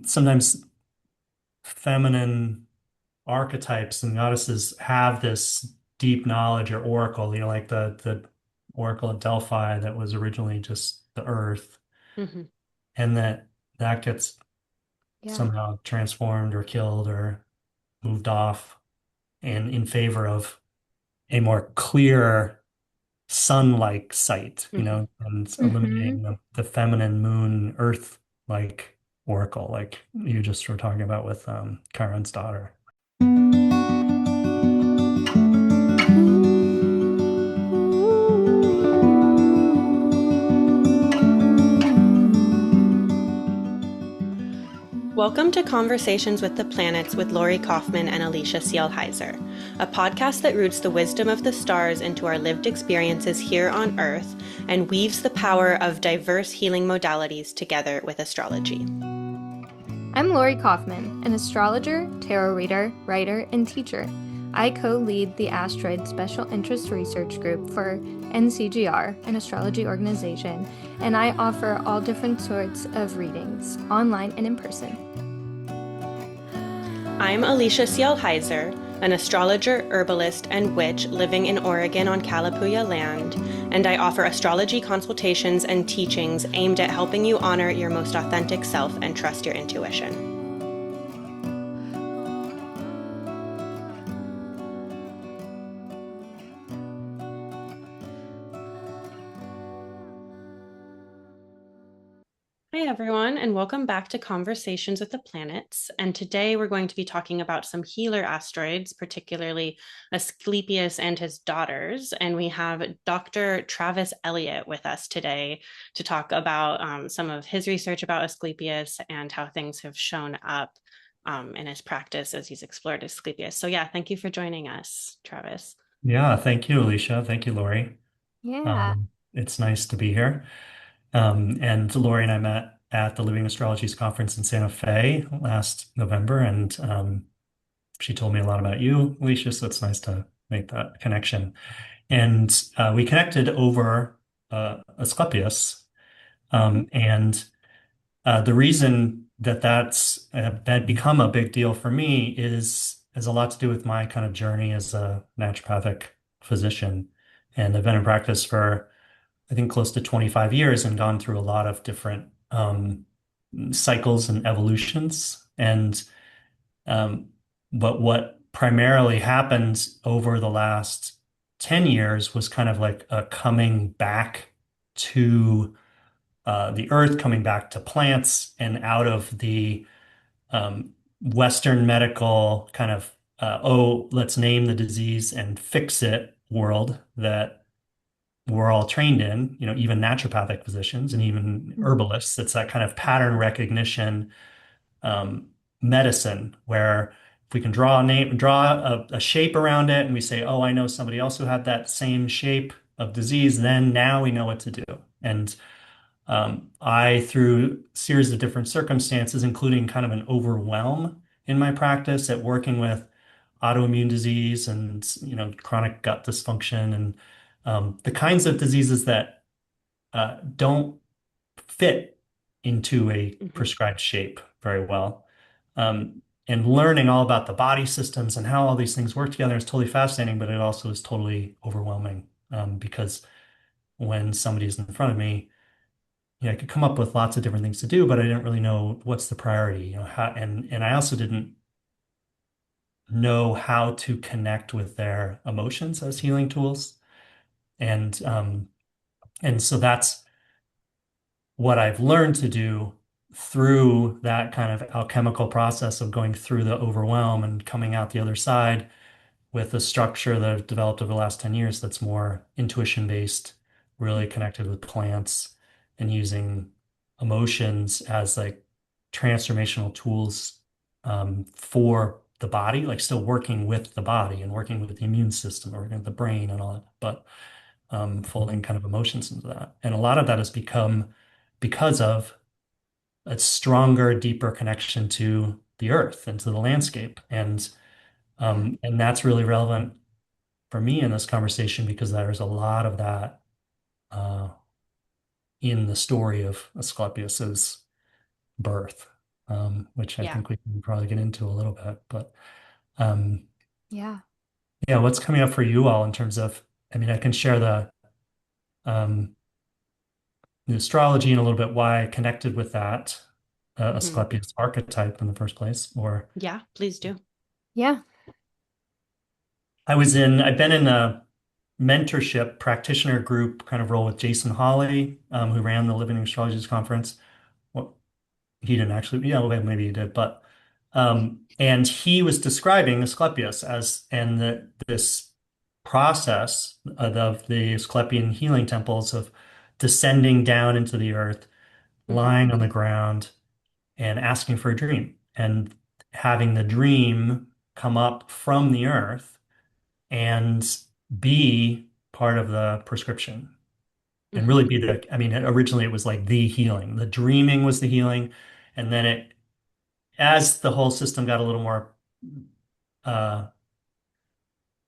sometimes feminine archetypes and goddesses have this deep knowledge or oracle, like the Oracle of Delphi that was originally just the earth, Hmm. and that gets Yeah. somehow transformed or killed or moved off and in favor of a more clear sun-like sight, Hmm. and Hmm. eliminating the feminine moon earth-like oracle, like you just were talking about with Chiron's daughter. Welcome to Conversations with the Planets with Lori Kaufman and Alicia Sielheiser, a podcast that roots the wisdom of the stars into our lived experiences here on Earth and weaves the power of diverse healing modalities together with astrology. I'm Lori Kaufman, an astrologer, tarot reader, writer, and teacher. I co-lead the Asteroid Special Interest Research Group for NCGR, an astrology organization, and I offer all different sorts of readings, online and in person. I'm Alicia Sielheiser, an astrologer, herbalist, and witch living in Oregon on Kalapuya land, and I offer astrology consultations and teachings aimed at helping you honor your most authentic self and trust your intuition. Hi, everyone, and welcome back to Conversations with the Planets. And today we're going to be talking about some healer asteroids, particularly Asclepius and his daughters. And we have Dr. Travis Elliott with us today to talk about some of his research about Asclepius and how things have shown up in his practice as he's explored Asclepius. So, yeah, thank you for joining us, Travis. Yeah, thank you, Alicia. Thank you, Lori. Yeah. It's nice to be here. And Lori and I met at the Living Astrologies Conference in Santa Fe last November, and she told me a lot about you, Alicia, so it's nice to make that connection. And we connected over Asclepius, Mhm. and the reason that that become a big deal for me is a lot to do with my kind of journey as a naturopathic physician, and I've been in practice for I think close to 25 years and gone through a lot of different cycles and evolutions. And um, but what primarily happened over the last 10 years was kind of like a coming back to the earth, coming back to plants, and out of the Western medical kind of, oh, let's name the disease and fix it world that we're all trained in, even naturopathic physicians and even herbalists. It's that kind of pattern recognition um, medicine where if we can draw a shape around it and we say, oh, I know somebody else who had that same shape of disease, then now we know what to do. And I, through a series of different circumstances, including kind of an overwhelm in my practice at working with autoimmune disease and chronic gut dysfunction and the kinds of diseases that don't fit into a Mhm. prescribed shape very well. And learning all about the body systems and how all these things work together is totally fascinating, but it also is totally overwhelming because when somebody's in front of me, I could come up with lots of different things to do, but I didn't really know what's the priority, and I also didn't know how to connect with their emotions as healing tools. And so that's what I've learned to do through that kind of alchemical process of going through the overwhelm and coming out the other side with a structure that I've developed over the last 10 years that's more intuition based, really connected with plants and using emotions as like transformational tools for the body, like still working with the body and working with the immune system, working with the brain and all that, but folding kind of emotions into that. And a lot of that has become because of a stronger, deeper connection to the earth and to the landscape. Yeah. And that's really relevant for me in this conversation because there's a lot of that uh, in the story of Asclepius's birth. which I Yeah. think we can probably get into a little bit. But um, Yeah. yeah, what's coming up for you all in terms of, I mean, I can share um, the astrology and a little bit why I connected with that Hmm. Asclepius archetype in the first place. Or Yeah, please do. Yeah. I've been in a mentorship practitioner group kind of role with Jason Hawley, who ran the Living Astrologers Conference. Well, he didn't actually, yeah, well, maybe he did, but and he was describing Asclepius as and this process of the Asclepian healing temples of descending down into the earth, Hmm. lying on the ground, and asking for a dream, and having the dream come up from the earth and be part of the prescription and Hmm. really be I mean, originally it was like the healing. The dreaming was the healing. And then as the whole system got a little more uh,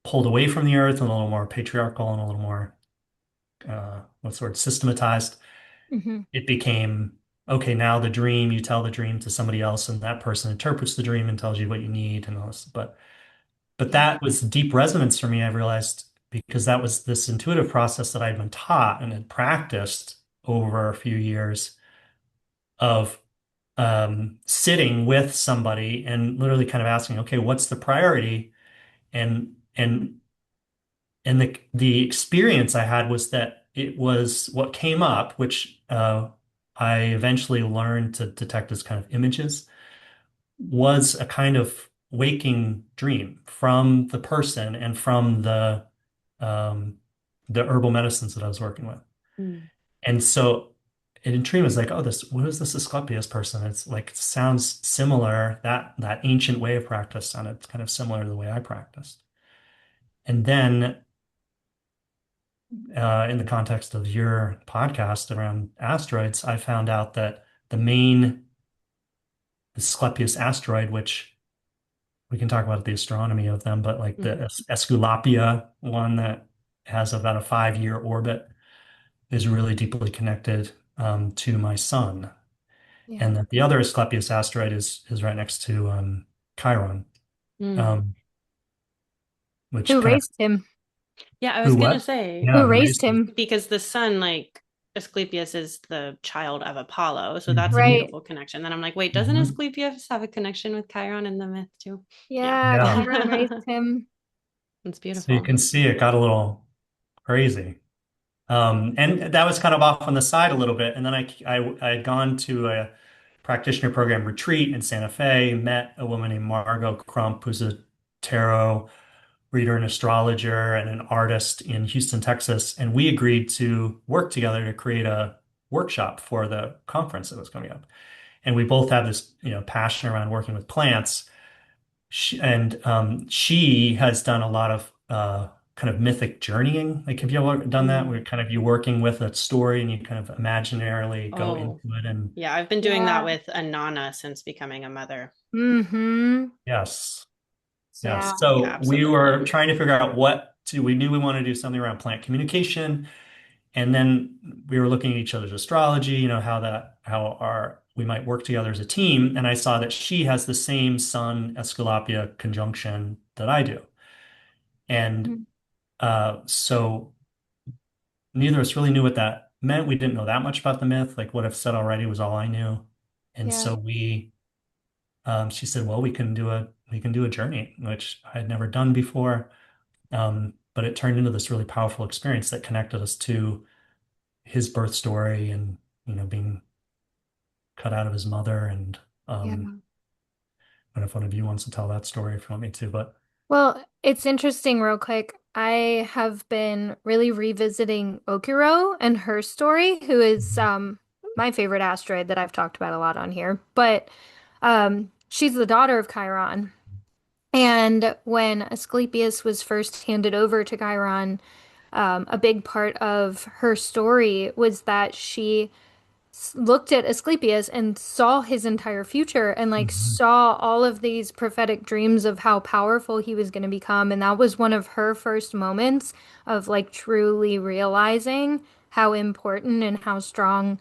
pulled away from the earth and a little more patriarchal and a little more, what's the word, systematized, Hmm. it became, okay, now the dream, you tell the dream to somebody else and that person interprets the dream and tells you what you need and all this. But Yeah. that was deep resonance for me, I realized, because that was this intuitive process that I'd been taught and had practiced over a few years of sitting with somebody and literally kind of asking, okay, what's the priority? And the experience I had was that it was what came up, which I eventually learned to detect as kind of images, was a kind of waking dream from the person and from um, the herbal medicines that I was working with. Mm. And so it intrigued me. Was like, oh, what is this Asclepius person? It's like, it sounds similar. That ancient way of practice sounded kind of similar to the way I practiced. And then in the context of your podcast around asteroids, I found out that the main Asclepius asteroid, which we can talk about the astronomy of them, but like the Hmm. Esculapia one that has about a 5-year orbit is really deeply connected to my sun. Yeah. And that the other Asclepius asteroid is right next to Chiron, Mm. um, which Who kind of raised him? Yeah, I was who gonna what? say, Yeah, Who who raised raised it? him? because the sun, like Asclepius is the child of Apollo, so that's a Hmm. Right. beautiful connection. Then I'm like, wait, doesn't Hmm. Asclepius have a connection with Chiron in the myth too? Yeah. Yeah, Yeah. Chiron raised him. It's So you beautiful. can see it got a little crazy. And that was kind of off on the side a little bit. And then I had gone to a practitioner program retreat in Santa Fe, met a woman named Margot Crump, who's a tarot reader and astrologer and an artist in Houston, Texas. And we agreed to work together to create a workshop for the conference that was coming up. And we both have this, passion around working with plants. She has done a lot of kind of mythic journeying. Like, have you ever done that? Mm. Where kind of you're working with a story and you kind of imaginarily go into Oh, it. And yeah, I've been doing that Yeah. with Anana since becoming a mother. Mm-hmm. yes, Yeah. yes. Yeah, So we absolutely. were trying to figure out what to. We knew we wanted to do something around plant communication, and then we were looking at each other's astrology. How our we might work together as a team. And I saw that she has the same Sun Esculapia conjunction that I do, and Mhm. so neither of us really knew what that meant. We didn't know that much about the myth. Like what I've said already was all I knew. And Yeah. so she said, well, we can do a journey, which I had never done before. But it turned into this really powerful experience that connected us to his birth story and, being cut out of his mother. And Yeah. I don't know if one of you wants to tell that story if you want me to, but Well, it's interesting, real quick. I have been really revisiting Okiro and her story, who is Mhm. my favorite asteroid that I've talked about a lot on here. But she's the daughter of Chiron. And when Asclepius was first handed over to Chiron, a big part of her story was that she looked at Asclepius and saw his entire future and like Mhm. saw all of these prophetic dreams of how powerful he was going to become. And that was one of her first moments of like truly realizing how important and how strong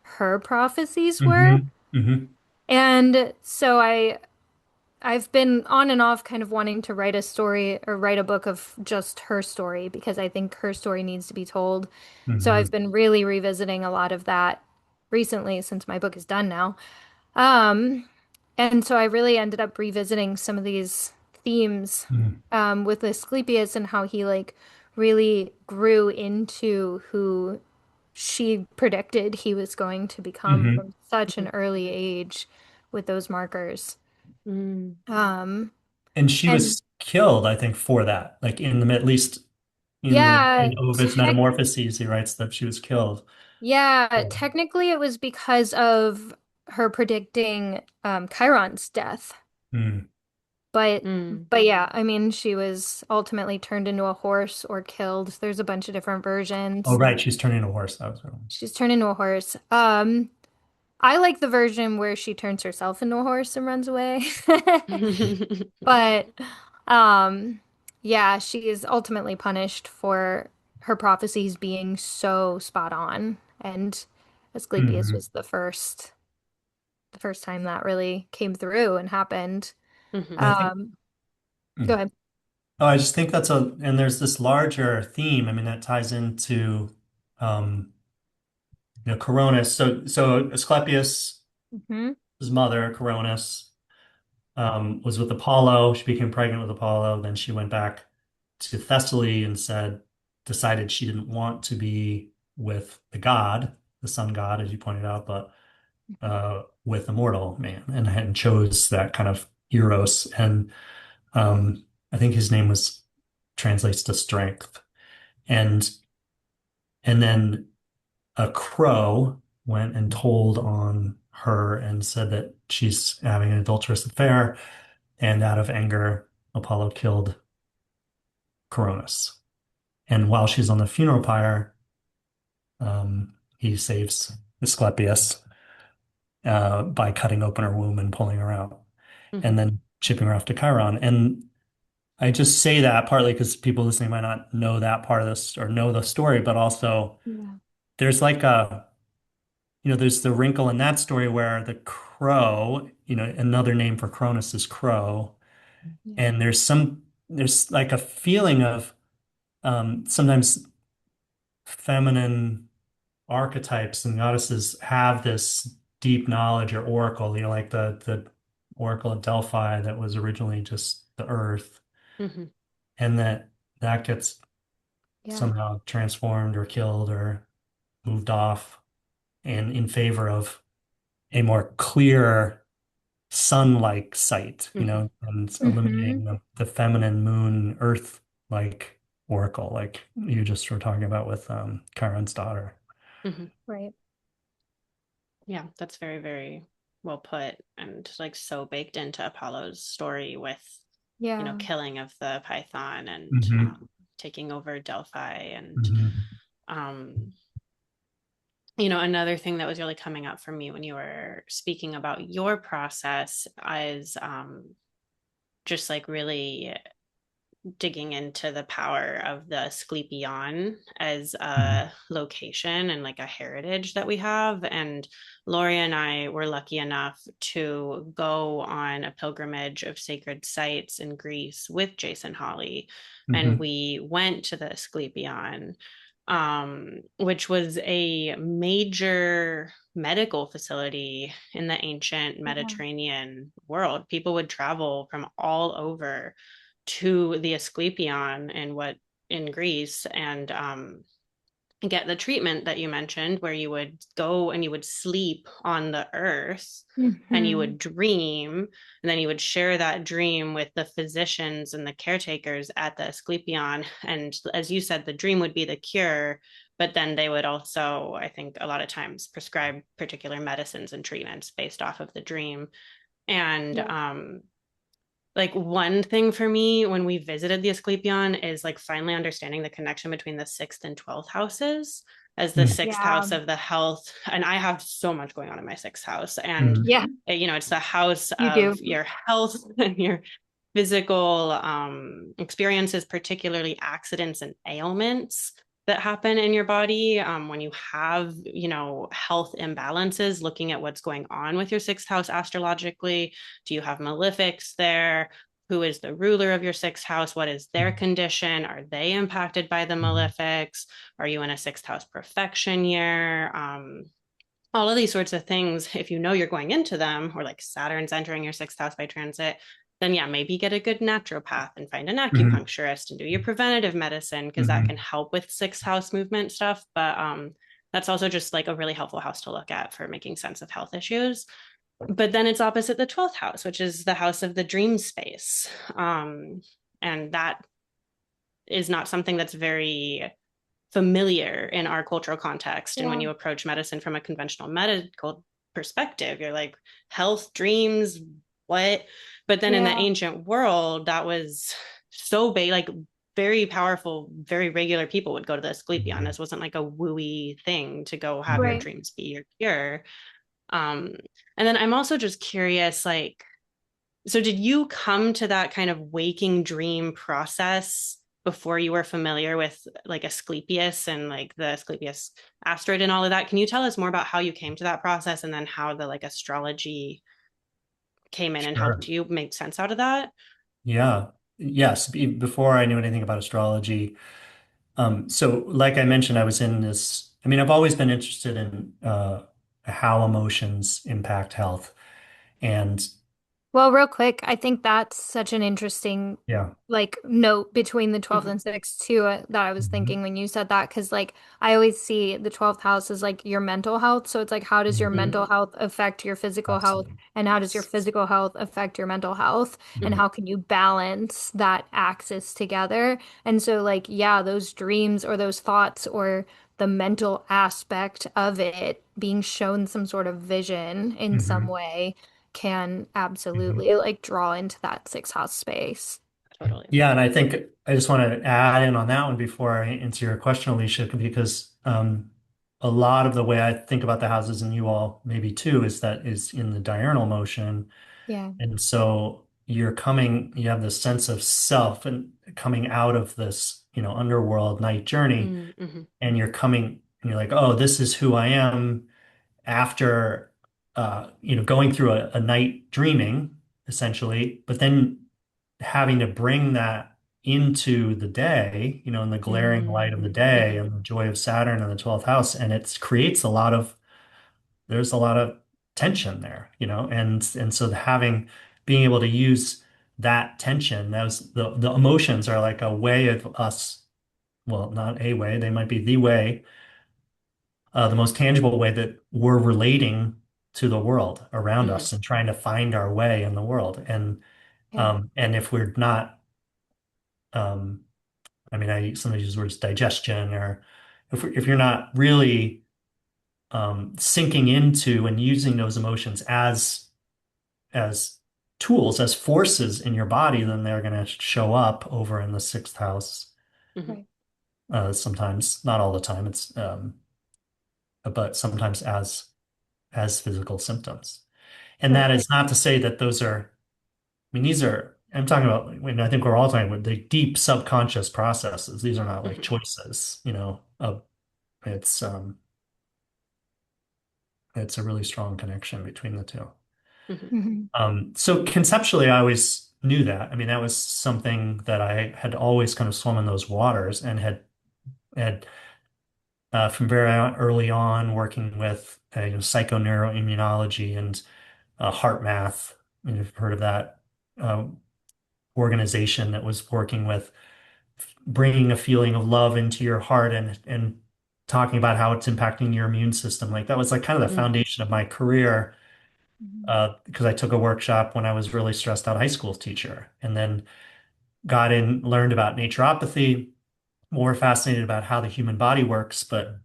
her prophecies were. Mhm. Mhm. And so I've been on and off kind of wanting to write a story or write a book of just her story because I think her story needs to be told. So I've Hmm. been really revisiting a lot of that recently since my book is done now. Um, and so I really ended up revisiting some of these themes with Asclepius and how he like really grew into who she predicted he was going to become Hmm. from such an Mhm. early age with those markers. Mm. Um, And she and was killed, I think, for that. Like at least yeah, in Ovid's Metamorphoses, he writes that she was killed. yeah, technically it was because of her predicting Chiron's death. Mm. But Mm. but yeah, I mean she was ultimately turned into a horse or killed. There's a bunch of different Oh, versions. right. She's turning a horse. That was wrong. She's turned into a horse. I like the version where she turns herself into a horse and runs away. But um yeah, she is ultimately punished for her prophecies being so spot on. And Asclepius Hmm. was the first time that really came through and happened. Mhm. And I think, Um, go mm. ahead. Oh, I just think and there's this larger theme. I mean, that ties into, um, Coronis. So Asclepius, Hmm. his mother, Coronis, was with Apollo. She became pregnant with Apollo. Then she went back to Thessaly and decided she didn't want to be with the sun god, as you pointed out, but with a mortal man, and chose that kind of Eros. And I think his name was translates to strength. And then a crow went and told on her and said that she's having an adulterous affair. And out of anger, Apollo killed Coronis. And while she's on the funeral pyre, he saves Asclepius by cutting open her womb and pulling her out, and Mhm. then shipping her off to Chiron. And I just say that partly because people listening might not know that part of this or know the story, but also Yeah. there's there's the wrinkle in that story where the crow, another name for Cronus is crow. Yeah. And there's like a feeling of sometimes feminine archetypes and goddesses have this deep knowledge or oracle, like the Oracle of Delphi that was originally just the earth, Mhm. and that gets Yeah. somehow transformed or killed or moved off and in favor of a more clear sun-like sight, Mhm. and Hmm. eliminating the feminine moon earth like oracle, like you just were talking about with Chiron's daughter. Mhm. Right. Yeah, that's very, very well put and like so baked into Apollo's story with, Yeah. killing of the Python and Hmm. taking over Delphi. And, Hmm. um, another thing that was really coming up for me when you were speaking about your process is just like really digging into the power of the Asclepion as Hmm. a location and like a heritage that we have. And Lori and I were lucky enough to go on a pilgrimage of sacred sites in Greece with Jason Hawley. And Hmm. we went to the Asclepion, which was a major medical facility in the ancient Yeah. Mediterranean world. People would travel from all over to the Asclepion in Greece and get the treatment that you mentioned, where you would go and you would sleep on the earth and you Hmm. would dream, and then you would share that dream with the physicians and the caretakers at the Asclepion. And as you said, the dream would be the cure, but then they would also, I think, a lot of times prescribe particular medicines and treatments based off of the dream. And Yeah. like one thing for me when we visited the Asclepion is like finally understanding the connection between the sixth and 12th houses, as the Hmm. sixth Yeah. house of the health. And I have so much going on in my sixth house. And, Hmm. Yeah. it's the house You of do. your health and your physical experiences, particularly accidents and ailments. that happen in your body when you have, health imbalances, looking at what's going on with your sixth house astrologically. Do you have malefics there? Who is the ruler of your sixth house? What is their condition? Are they impacted by the Mhm. malefics? Are you in a sixth house perfection year? All of these sorts of things, if you know you're going into them, or like Saturn's entering your sixth house by transit, then yeah, maybe get a good naturopath and find an Mhm. acupuncturist and do your preventative medicine because that can Mhm. help with sixth house movement stuff. But that's also just like a really helpful house to look at for making sense of health issues. But then it's opposite the 12th house, which is the house of the dream space. And that is not something that's very familiar in our cultural context. And when Yeah. you approach medicine from a conventional medical perspective, you're like, health, dreams, what? But then in the Yeah. ancient world, that was so big, like very powerful, very regular people would go to the Asclepion. Mhm. This wasn't like a wooey thing to go have your Mhm. Right. dreams be your cure. Um, and then I'm also just curious, like, so did you come to that kind of waking dream process before you were familiar with like Asclepius and like the Asclepius asteroid and all of that? Can you tell us more about how you came to that process and then how the like astrology came in and helped Sure. you make sense out of that? Yeah. Yes. Before I knew anything about astrology, so like I mentioned, I was in this. I mean, I've always been interested in how emotions impact health, and Well, real quick, I think that's such an interesting yeah. like note between the 12th Mhm, and 6th too that I was thinking Mhm. when you said that because like I always see the 12th house as like your mental health. So it's like how does your Mhm. mental health affect your physical health Absolutely. and how does your Yes. physical health affect your mental health and Mhm. how can you balance that axis together? And so like yeah, those dreams or those thoughts or the mental aspect of it being shown some sort of vision in some Mhm. way can Mhm. absolutely like draw into that sixth house space. totally. Yeah, and I think I just want to add in on that one before I answer your question, Alicia, because a lot of the way I think about the houses, and you all maybe too, is that is in the diurnal motion. Yeah. And so you have this sense of self and coming out of this, underworld night journey, Mm-hmm. and and you're like, oh, this is who I am after, going through a night dreaming, essentially, but then having to bring that into the day, in the glaring light of the day Mm-hmm. and the joy of Saturn in the 12th house. And it creates there's a lot of tension there, and so being able to use that tension, the emotions are like a way of us, well, not a way, they might be the way, the most tangible way that we're relating to the world around Mm-hmm. us and trying to find our way in the world. Yeah. And if we're not, um, I mean, I sometimes use words digestion, or if you're not really sinking into and using those emotions as tools, as forces in your body, then they're going to show up over in the sixth house. Mm-hmm. Right. Sometimes, not all the time. But sometimes as physical symptoms. And that Right. is not to say that those are. I mean, these are. I'm talking about when I think we're all talking about the deep subconscious processes. These are not like Mm-hmm. choices. It's um, it's a really strong connection between the two. Mm-hmm. Hmm. So conceptually, I always knew that. I mean, that was something that I had always kind of swum in those waters and had from very early on working with psychoneuroimmunology and heart math. You've heard of that uh, organization that was working with bringing a feeling of love into your heart and talking about how it's impacting your immune system. Like that was like kind of the Mm-hmm. foundation of my career Hmm. because I took a workshop when I was really stressed out high school teacher, and then got in, learned about naturopathy, more fascinated about how the human body works, but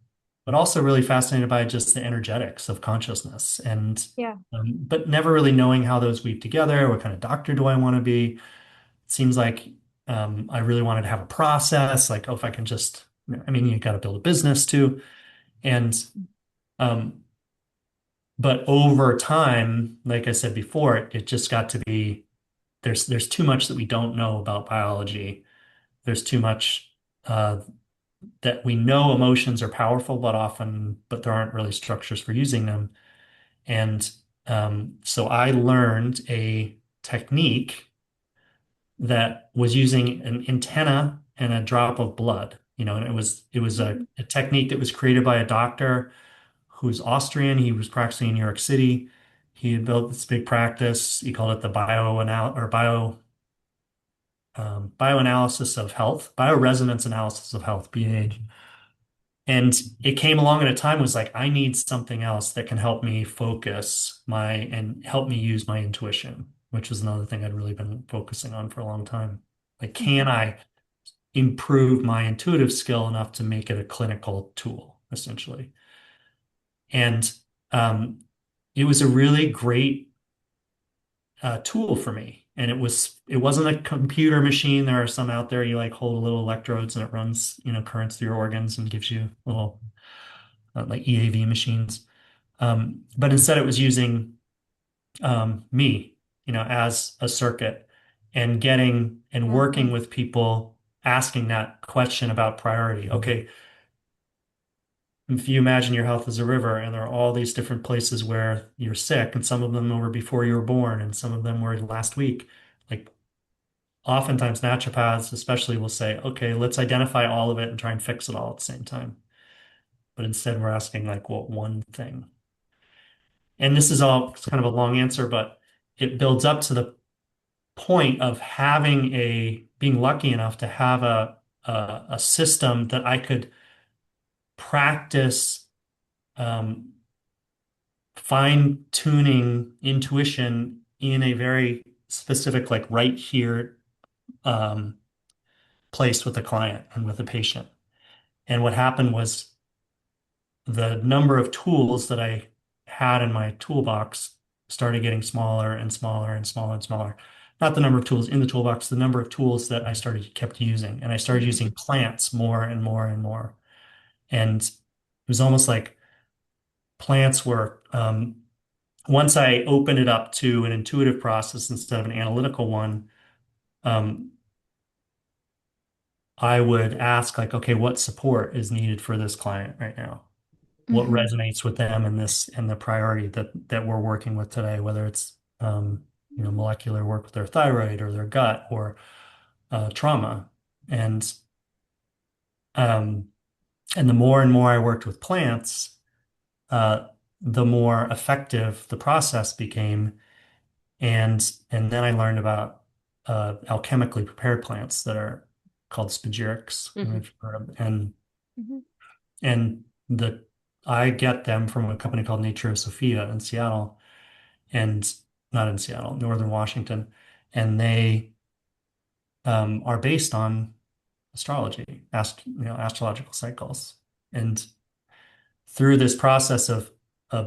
also really fascinated by just the energetics of consciousness, and Yeah. but never really knowing how those weave together. What kind of doctor do I want to be? It seems like I really wanted to have a process, like, oh, if I can just, I mean, you got to build a business too. And um, but over time, like I said before, it just got to be there's too much that we don't know about biology. There's too much. that we know emotions are powerful, but there aren't really structures for using them. And so I learned a technique that was using an antenna and a drop of blood, and it was a technique that was created by a doctor who's Austrian. He was practicing in New York City. He had built this big practice. He called it the bioanalysis of health, bioresonance analysis of health, BAH. And it came along at a time was like, I need something else that can help me focus and help me use my intuition, which is another thing I'd really been focusing on for a long time. Like, can I improve my intuitive skill enough to make it a clinical tool, essentially? And it was a really great tool for me. And it wasn't a computer machine. There are some out there you like hold little electrodes and it runs, currents through your organs and gives you little like EAV machines. But instead it was using me, as a circuit and getting and working with people asking that question about priority. Okay, if you imagine your health as a river and there are all these different places where you're sick, and some of them were before you were born and some of them were last week, like oftentimes naturopaths especially will say, okay, let's identify all of it and try and fix it all at the same time. But instead we're asking like, what one thing? And this is all kind of a long answer, but it builds up to the point of being lucky enough to have a system that I could practice fine tuning intuition in a very specific, like right here, um, place with the client and with the patient. And what happened was the number of tools that I had in my toolbox started getting smaller and smaller and smaller and smaller. Not the number of tools in the toolbox, the number of tools that I kept using. And I started using plants more and more and more. And it was almost like plants were, once I opened it up to an intuitive process instead of an analytical one, um, I would ask like, okay, what support is needed for this client right now? What Mm-hmm. resonates with them in this and the priority that we're working with today, whether it's molecular work with their thyroid or their gut or trauma. And um, and the more and more I worked with plants, uh, the more effective the process became. And then I learned about alchemically prepared plants that are called spagyrics. I don't know Mm-hmm. if you've heard of them. And Mm-hmm. and the I get them from a company called Naturopathic in Seattle, and not in Seattle, Northern Washington, and they are based on astrology, astrological cycles. And through this process of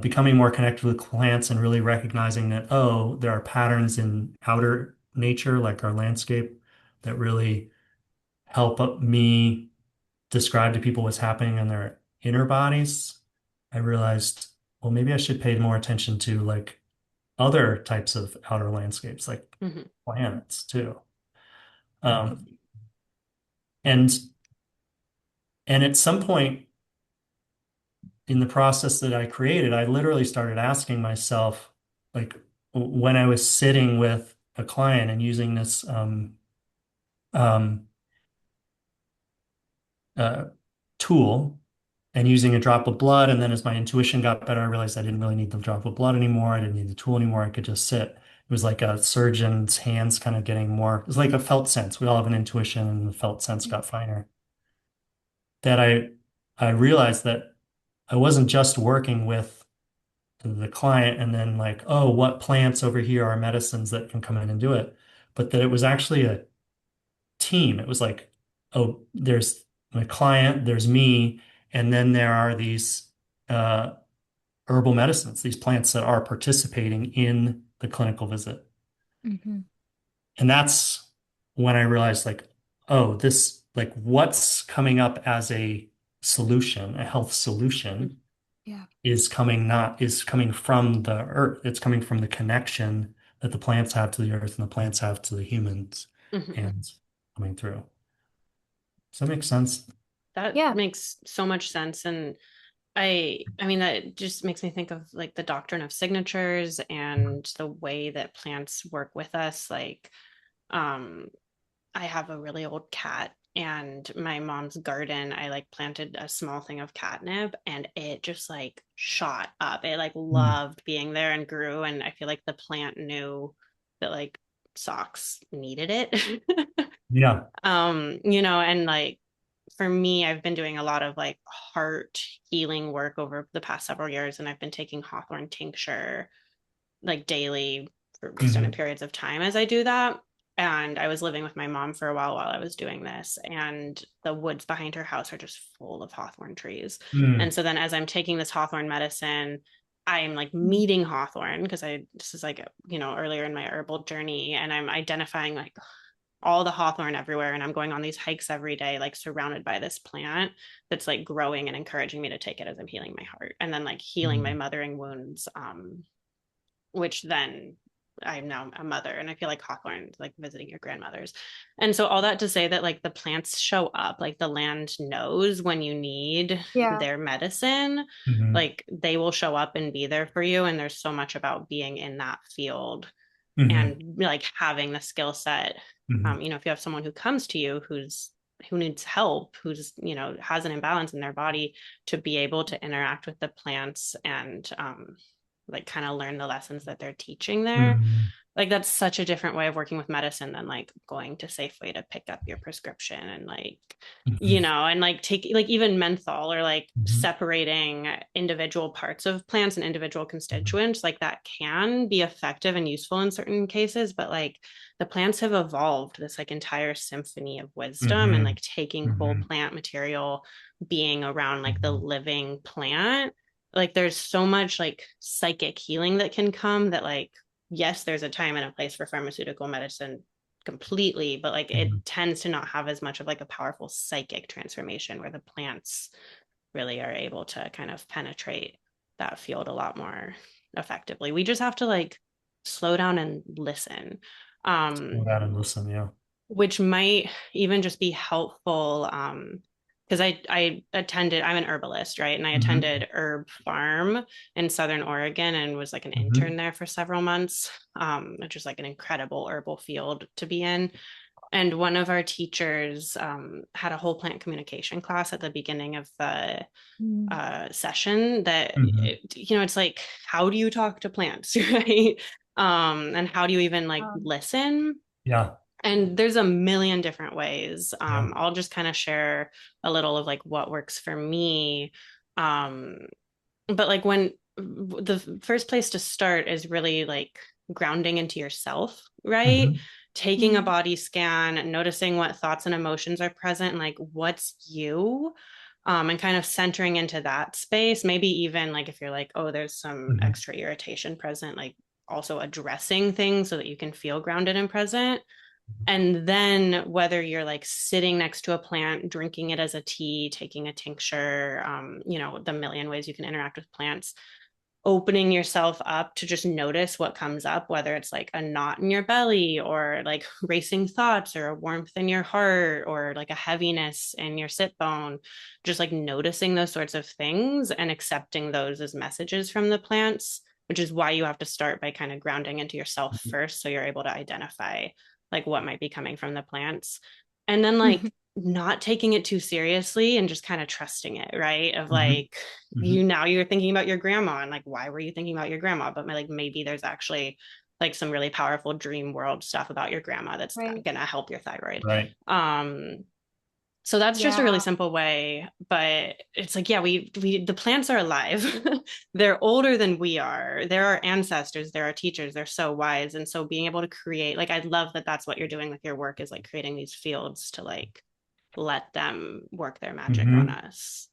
becoming more connected with plants and really recognizing that, oh, there are patterns in outer nature, like our landscape, that really help me describe to people what's happening in their inner bodies, I realized, well, maybe I should pay more attention to like other types of outer landscapes, like Mm-hmm. planets too. Um, and and at some point in the process that I created, I literally started asking myself, like when I was sitting with a client and using this um, uh, tool and using a drop of blood. And then as my intuition got better, I realized I didn't really need the drop of blood anymore. I didn't need the tool anymore. I could just sit. It was like a surgeon's hands kind of getting more, it was like a felt sense. We all have an intuition and the felt sense got finer. That I realized that I wasn't just working with the client and then like, oh, what plants over here are medicines that can come in and do it, but that it was actually a team. It was like, oh, there's my client, there's me, and then there are these uh, herbal medicines, these plants that are participating in the clinical visit. Mm-hmm. And that's when I realized, like, oh, this, like, what's coming up as a solution, a health solution, Yeah. is coming from the earth. It's coming from the connection that the plants have to the earth and the plants have to the humans Mm-hmm. and coming through. Does that make sense? that Yeah. makes so much sense. And I mean, that just makes me think of like the doctrine of signatures and the way that plants work with us. Like, um, I have a really old cat, and my mom's garden, I like planted a small thing of catnip and it just like shot up. It like Mm. loved being there and grew. And I feel like the plant knew that like socks needed it. Yeah. And like for me, I've been doing a lot of like heart healing work over the past several years, and I've been taking hawthorn tincture like daily for extended Hmm. periods of time as I do that. And I was living with my mom for a while I was doing this, and the woods behind her house are just full of hawthorn trees. And Mm. so then, as I'm taking this hawthorn medicine, I'm like Mm. meeting hawthorn because this is like, earlier in my herbal journey, and I'm identifying like all the hawthorn everywhere. And I'm going on these hikes every day, like surrounded by this plant that's like growing and encouraging me to take it as I'm healing my heart and then like healing my Mm. mothering wounds. Which then I'm now a mother, and I feel like Hawthorne like visiting your grandmothers. And so all that to say that like the plants show up, like the land knows when you need Yeah. their medicine, Hmm. like they will show up and be there for you. And there's so much about being in that field Hmm. and like having the skill set. Hmm. If you have someone who comes to you who needs help, who's has an imbalance in their body, to be able to interact with the plants and like kind of learn the lessons that they're teaching there. Hmm. Like that's such a different way of working with medicine than like going to Safeway to pick up your prescription and like Hmm. and like take like even menthol or like Hmm. separating individual parts of plants and individual constituents, like that can be effective and useful in certain cases. But like the plants have evolved this like entire symphony of wisdom, and Hmm. like taking whole Hmm. plant material, being around like the Hmm. living plant, like there's so much like psychic healing that can come that like yes, there's a time and a place for pharmaceutical medicine completely, but like it Hmm. tends to not have as much of like a powerful psychic transformation where the plants really are able to kind of penetrate that field a lot more effectively. We just have to like slow down and listen. Slow Um, down and listen. Yeah. which might even just be helpful because I attended, I'm an herbalist, right? And I Hmm. attended Herb Farm in Southern Oregon and was like an intern Hmm. there for several months, which is like an incredible herbal field to be in. And one of our teachers had a whole plant communication class at the beginning of the Mm. session that, Hmm. it's like, how do you talk to plants, right? And how do you even like Um, listen? Yeah. And there's a million different ways. Yeah. I'll just kind of share a little of like what works for me. Um, but like when the first place to start is really like grounding into yourself, right? Hmm. Taking a mm. body scan, noticing what thoughts and emotions are present, and like what's you. And kind of centering into that space. Maybe even like if you're like, oh, there's some Hmm. extra irritation present, like also addressing things so that you can feel grounded and present. And then whether you're like sitting next to a plant, drinking it as a tea, taking a tincture, the million ways you can interact with plants, opening yourself up to just notice what comes up, whether it's like a knot in your belly or like racing thoughts or a warmth in your heart or like a heaviness in your sit bone, just like noticing those sorts of things and accepting those as messages from the plants, which is why you have to start by kind of grounding into yourself first so you're able to identify like what might be coming from the plants. And then like not taking it too seriously and just kind of trusting it, right? Of Hmm. like, Hmm. you're thinking about your grandma and like, why were you thinking about your grandma? But like maybe there's actually like some really powerful dream world stuff about your grandma that's Right. gonna help your thyroid. Right. So that's just a really Yeah. simple way, but it's like, yeah, we the plants are alive. They're older than we are. They're our ancestors, they're our teachers, they're so wise. And so being able to create, like, I love that that's what you're doing with your work is like creating these fields to like let them work their magic on Hmm. us.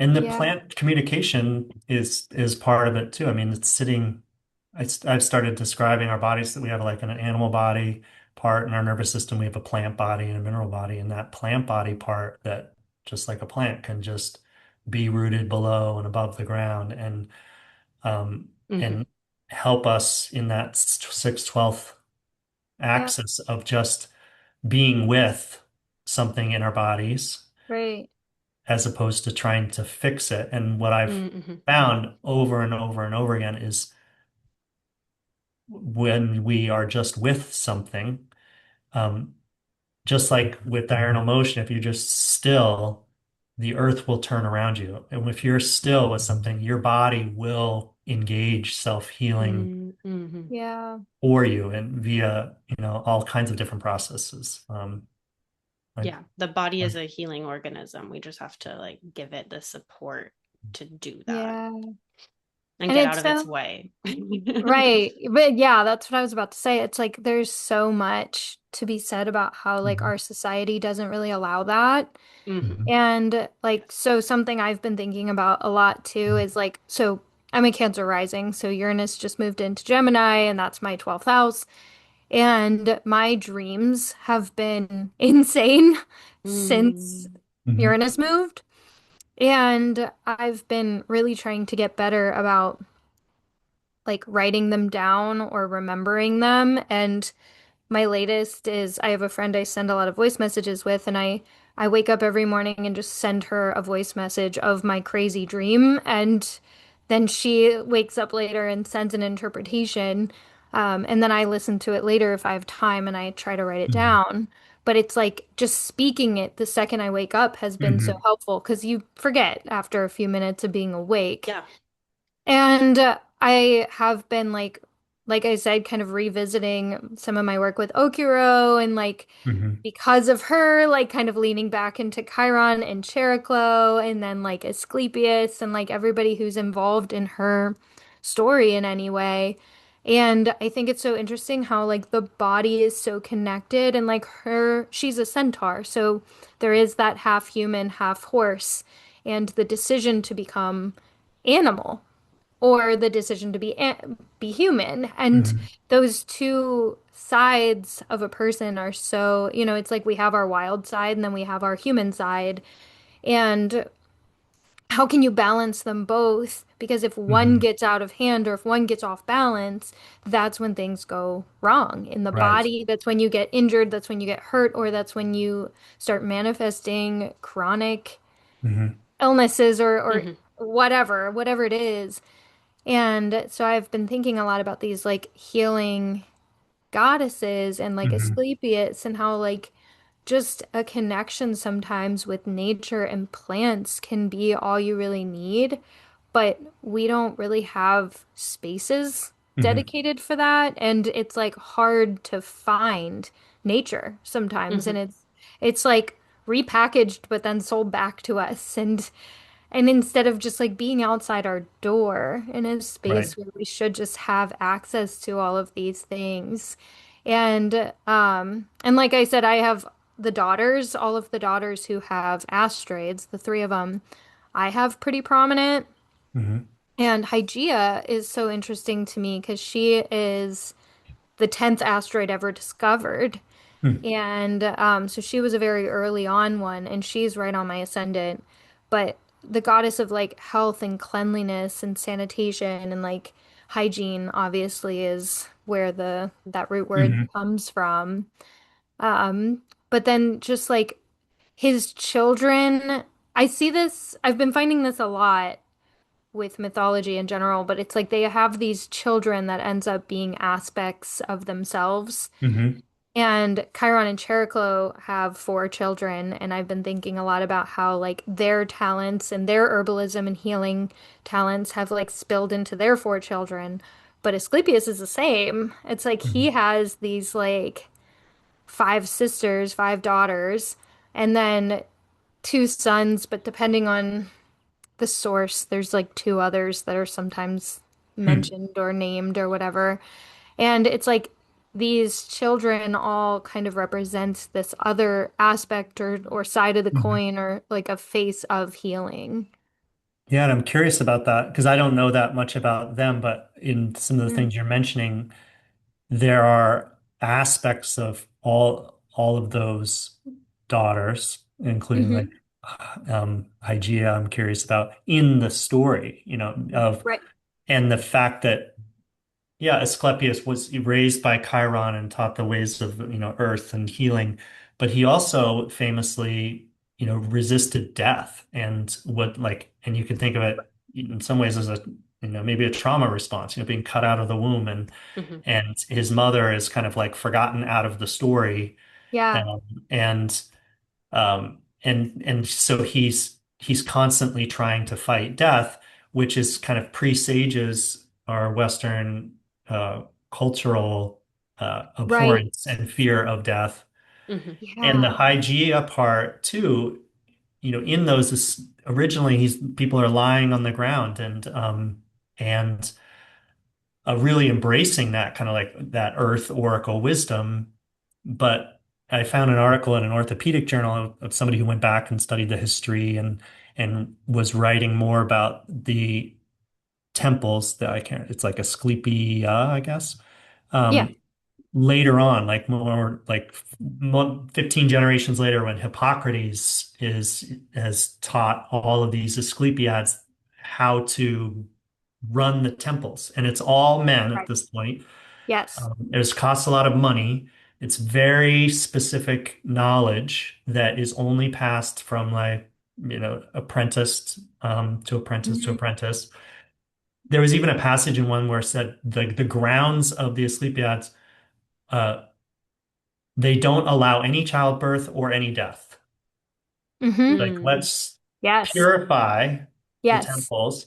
And the Yeah. plant communication is part of it too. I mean, it's sitting. I've started describing our bodies that we have like an animal body part in our nervous system. We have a plant body and a mineral body, and that plant body part that just like a plant can just be rooted below and above the ground Mm-hmm. and help us in that 6/12 Yeah. axis of just being with something in our bodies Right. as opposed to trying to fix it. And what I've Mm-hmm. found over and over and over again is when we are just with something, um, just like with diurnal motion, if you're just still, the earth will turn around you. And if you're still with something, your body will engage self-healing Mm-hmm. Yeah. for you and via, all kinds of different processes. Like, Yeah, the body is a healing organism. We just have to like give it the support to do that Yeah. and And get out it's of its so way. right. But yeah, that's what I was about to say. It's like there's so much to be said about how like mhm, our society doesn't really allow that. Hmm. And like so something I've been thinking about a lot too is like so I'm a Cancer rising, so Uranus just moved into Gemini and that's my 12th house. And my dreams have been insane since Mm. mhm, Uranus moved. And I've been really trying to get better about like writing them down or remembering them. And my latest is I have a friend I send a lot of voice messages with, and I wake up every morning and just send her a voice message of my crazy dream, and then she wakes up later and sends an interpretation. And then I listen to it later if I have time and I try to write it mhm, down. But it's like just speaking it the second I wake up has been so mhm, helpful because you forget after a few minutes of being awake. Yeah. And I have been like I said, kind of revisiting some of my work with Okuro and like mhm, because of her, like kind of leaning back into Chiron and Chariclo and then like Asclepius and like everybody who's involved in her story in any way. And I think it's so interesting how like the body is so connected and like she's a centaur. So there is that half human, half horse and the decision to become animal or the decision to be human. And mhm, those two sides of a person are so, it's like we have our wild side and then we have our human side. And how can you balance them both? Because if one mhm. gets out of hand or if one gets off balance, that's when things go wrong in the Right. body. That's when you get injured, that's when you get hurt, or that's when you start manifesting chronic Mhm, illnesses or Hmm. whatever it is. And so I've been thinking a lot about these like healing goddesses and like mhm, Asclepius and how like just a connection sometimes with nature and plants can be all you really need, but we don't really have spaces mhm, dedicated for that, and it's like hard to find nature sometimes, and Hmm. it's like repackaged but then sold back to us and instead of just like being outside our door in a right. space where we should just have access to all of these things. And like I said, I have the daughters, all of the daughters who have asteroids, the three of them, I have pretty prominent. Mhm, And Hygeia is so interesting to me because she is the 10th asteroid ever discovered. mhm, And so she was a very early on one, and she's right on my ascendant. But the goddess of like health and cleanliness and sanitation and like hygiene obviously is where the that root word mhm, comes from. But then just like his children, I see this, I've been finding this a lot with mythology in general, but it's like they have these children that ends up being aspects of themselves. mhm, And Chiron and Chariclo have four children, and I've been thinking a lot about how like their talents and their herbalism and healing talents have like spilled into their four children. But Asclepius is the same. It's like he mhm, has these like five sisters, five daughters, and then two sons, but depending on the source, there's like two others that are sometimes mhm, mentioned or named or whatever. And it's like these children all kind of represent this other aspect or side of the mhm. coin or like a face of healing. Yeah, and I'm curious about that because I don't know that much about them, but in some of the Mm. things you're mentioning, there are aspects of all of those daughters, including like Hmm. Hygeia, I'm curious about in the story, of Right. and the fact that yeah, Asclepius was raised by Chiron and taught the ways of, earth and healing, but he also famously resisted death and and you could think of it in some ways as maybe a trauma response, being cut out of the womb Hmm. and his mother is kind of like forgotten out of the story. Yeah. Um, and so he's constantly trying to fight death, which is kind of presages our Western cultural Right. abhorrence and fear of death. And the Yeah. Hygiea part too, in those is originally he's people are lying on the ground and really embracing that kind of like that earth oracle wisdom. But I found an article in an orthopedic journal of somebody who went back and studied the history and was writing more about the temples that I can't, it's like Asclepia, I guess. Yeah. Um, Later on, like more like 15 generations later, when Hippocrates is has taught all of these Asclepiads how to run the temples, and it's all men at Right. this point. Yes. It costs a lot of money. It's very specific knowledge that is only passed from like, apprentice to apprentice to Mhm. apprentice. There was even a passage in one where it said the grounds of the Asclepiads, uh, they don't allow any childbirth or any death. Hmm. Like, Mm. let's Yes. purify the Yes. temples.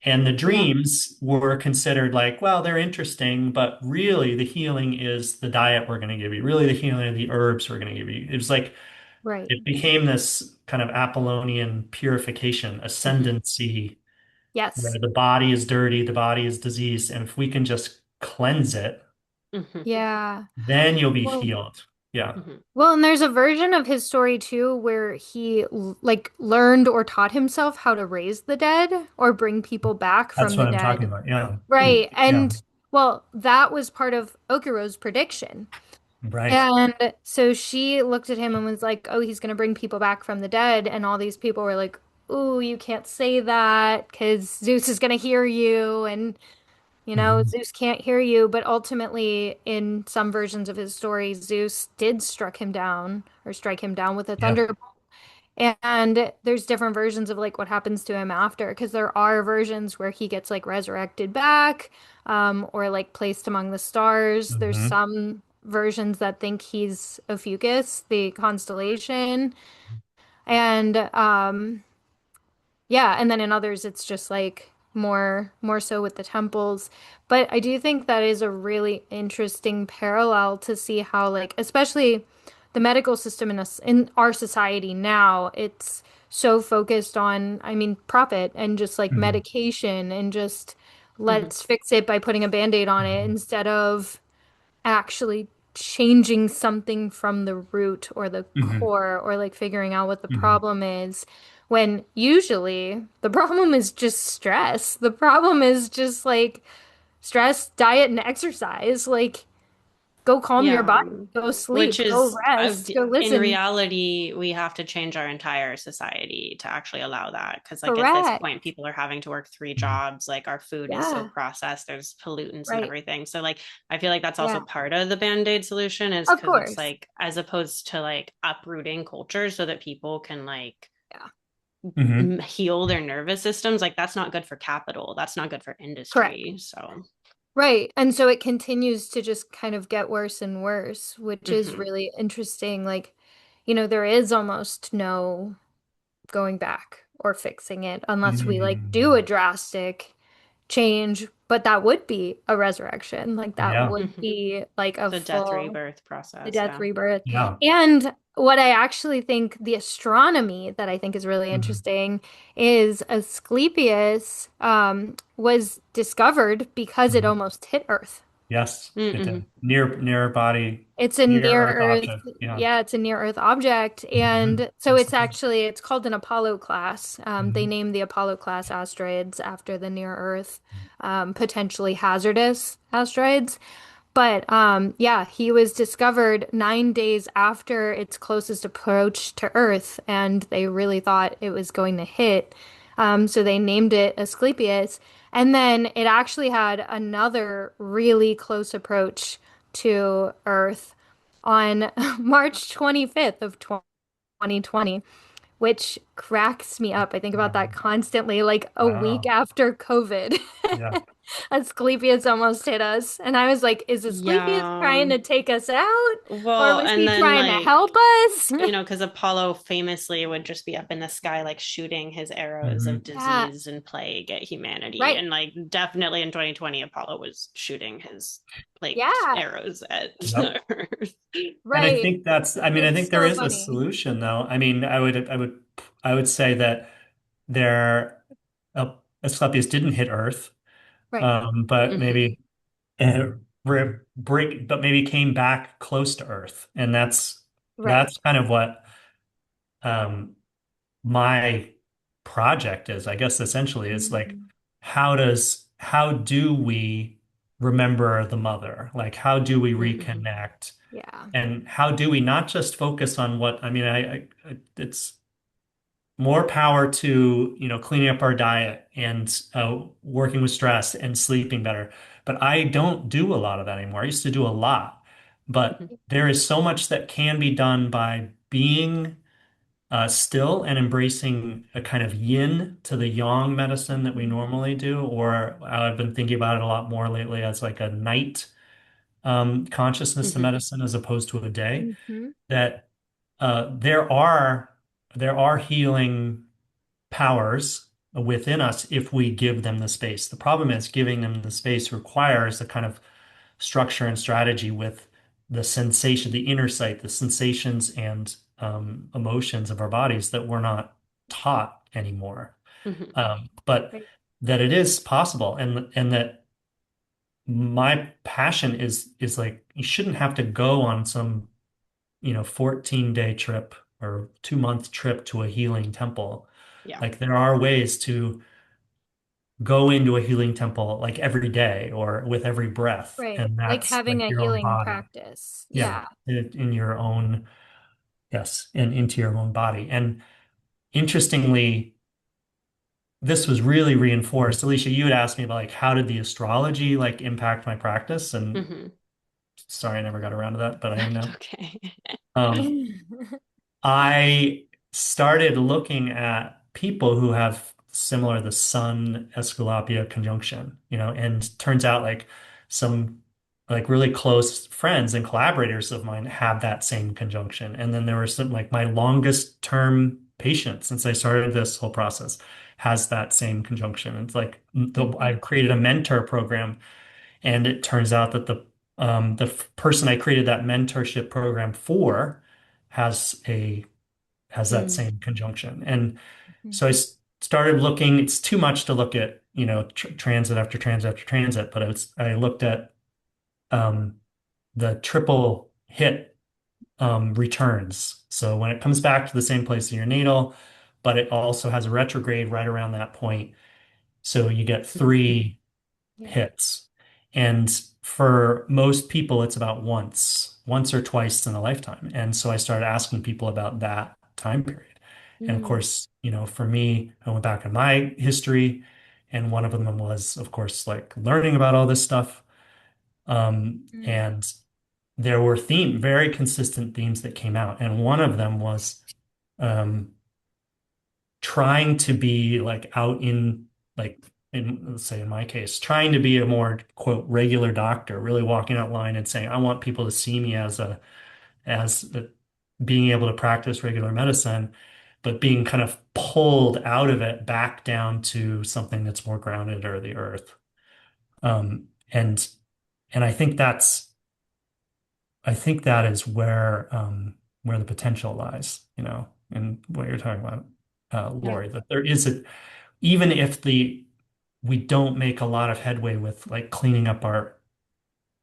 And the Yeah. dreams were considered like, well, they're interesting, but really the healing is the diet we're going to give you. Really, the healing are the herbs we're going to give you. It was like Right. it became this kind of Apollonian purification, Hmm. ascendancy, where Yes. the body is dirty, the body is diseased, and if we can just cleanse it, Hmm. Yeah. then you'll be Well, healed. Yeah, Hmm. well, and there's a version of his story too where he like learned or taught himself how to raise the dead or bring people back that's from the what I'm talking dead. about. Yeah, Right. yeah, And well, that was part of Okuro's prediction. right. And so she looked at him and was like, "Oh, he's going to bring people back from the dead." And all these people were like, "Ooh, you can't say that because Zeus is going to hear you." And, Hmm. Zeus can't hear you. But ultimately, in some versions of his story, Zeus did struck him down or strike him down with a Yeah. thunderbolt. And there's different versions of like what happens to him after, because there are versions where he gets like resurrected back, or like placed among the stars. There's Hmm. some versions that think he's Ophiuchus, the constellation, and yeah, and then in others it's just like more so with the temples. But I do think that is a really interesting parallel to see how like especially the medical system in our society now, it's so focused on, I mean, profit and just like Hmm. medication and just Hmm. let's fix it by putting a band-aid on it Hmm. instead of actually changing something from the root or the Hmm. core or like figuring out what the Hmm. problem is. When usually the problem is just stress. The problem is just like stress, diet, and exercise. Like, go calm your Yeah. body, go Which sleep, go is, rest, go in listen. reality, we have to change our entire society to actually allow that. Because, like, at this Correct. point, people are having to work three Hmm. jobs. Like, our food is so Yeah. processed, there's pollutants and Right. everything. So, like, I feel like that's also Yeah. part of the band-aid solution, is Of because it's course. like, as opposed to like uprooting culture so that people can like Yeah. Hmm. heal their nervous systems, like, that's not good for capital. That's not good for Correct. industry. So, Right. And so it continues to just kind of get worse and worse, which is mhm. really interesting. Like, there is almost no going back or fixing it unless we like do a Hmm. drastic change, but that would be a resurrection. Like that Yeah. would Mhm. be like a The death full rebirth the process. death Yeah. rebirth. Yeah. And what I actually think the astronomy that I think is really Hmm. interesting is Asclepius was discovered because it Hmm. almost hit Earth. Yes, it Mm-hmm. did. Near body, It's a near near Earth Earth, object. Yeah. yeah, it's a near Earth object. Hmm. And so Yes, it did. it's called an Apollo class. They Hmm. named the Apollo class asteroids after the near Earth, potentially hazardous asteroids. But yeah, he was discovered 9 days after its closest approach to Earth, and they really thought it was going to hit. So they named it Asclepius. And then it actually had another really close approach to Earth on March 25th of 2020, which cracks me up. I think about that constantly, like a week Wow. after COVID. Yeah. Asclepius almost hit us. And I was like, is Asclepius trying Yeah. to take us out? Or Well, was and he then trying to like, help us? because Apollo famously would just be up in the sky, like shooting his arrows of Hmm. Yeah, disease and plague at humanity. right. And like, definitely in 2020, Apollo was shooting his like Yeah, arrows at Yep. Earth. And I right. think I mean, I It's think there so is a funny. solution though. I mean, I would say that there, Asclepius didn't hit Earth, Right. but Hmm. maybe but maybe came back close to Earth. And Right. that's kind of what, um, my project is, I guess, essentially is like, Mhm. how do we remember the mother? Like, how do we Hmm. reconnect? Yeah. And how do we not just focus on what, I mean, it's more power to, cleaning up our diet and working with stress and sleeping better. But I don't do a lot of that anymore. I used to do a lot, but Hmm. there is so much that can be done by being still and embracing a kind of yin to the yang medicine that we Mhm. normally do, or I've been thinking about it a lot more lately as like a night consciousness to Hmm. medicine as opposed to a day. Mhm. That there are healing powers within us if we give them the space. The problem is giving them the space requires a kind of structure and strategy with the sensation, the inner sight, the sensations and emotions of our bodies that we're not taught anymore. Hmm. But Right. that it is possible, and that my passion is like you shouldn't have to go on some 14-day trip or 2-month trip to a healing temple. Yeah. Like there are ways to go into a healing temple like every day or with every breath, Right. and Like that's having like a your own healing body. practice. Yeah, Yeah. in your own, yes, and into your own body. And interestingly, this was really reinforced. Alicia, you had asked me about like how did the astrology like impact my practice? And Hmm. sorry, I never got around to that, but I am That's now. okay. Um, I started looking at people who have similar the Sun Esculapia conjunction, and turns out like some like really close friends and collaborators of mine have that same conjunction. And then there were some like my longest term patient since I started this whole process has that same conjunction. It's like Mhm. I've created a mentor program, and it turns out that the person I created that mentorship program for has a has that Mm. same conjunction. And Mhm. so started looking, it's too much to look at, transit after transit after transit, but I looked at um, the triple hit returns. So when it comes back to the same place in your natal, but it also has a retrograde right around that point. So you get three Yeah. hits. And for most people, it's about once or twice in a lifetime. And so I started asking people about that time period. And of Mm. course, for me, I went back in my history, and one of them was, of course, like learning about all this stuff. Mm. And there were very consistent themes that came out. And one of them was um, trying to be like out in like in let's say in my case, trying to be a more quote regular doctor, really walking out line and saying, I want people to see me as being able to practice regular medicine, but being kind of pulled out of it back down to something that's more grounded or the earth. Um, and and I think that is where the potential lies, and what you're talking about, Yeah. Lori, that there is even if we don't make a lot of headway with like cleaning up our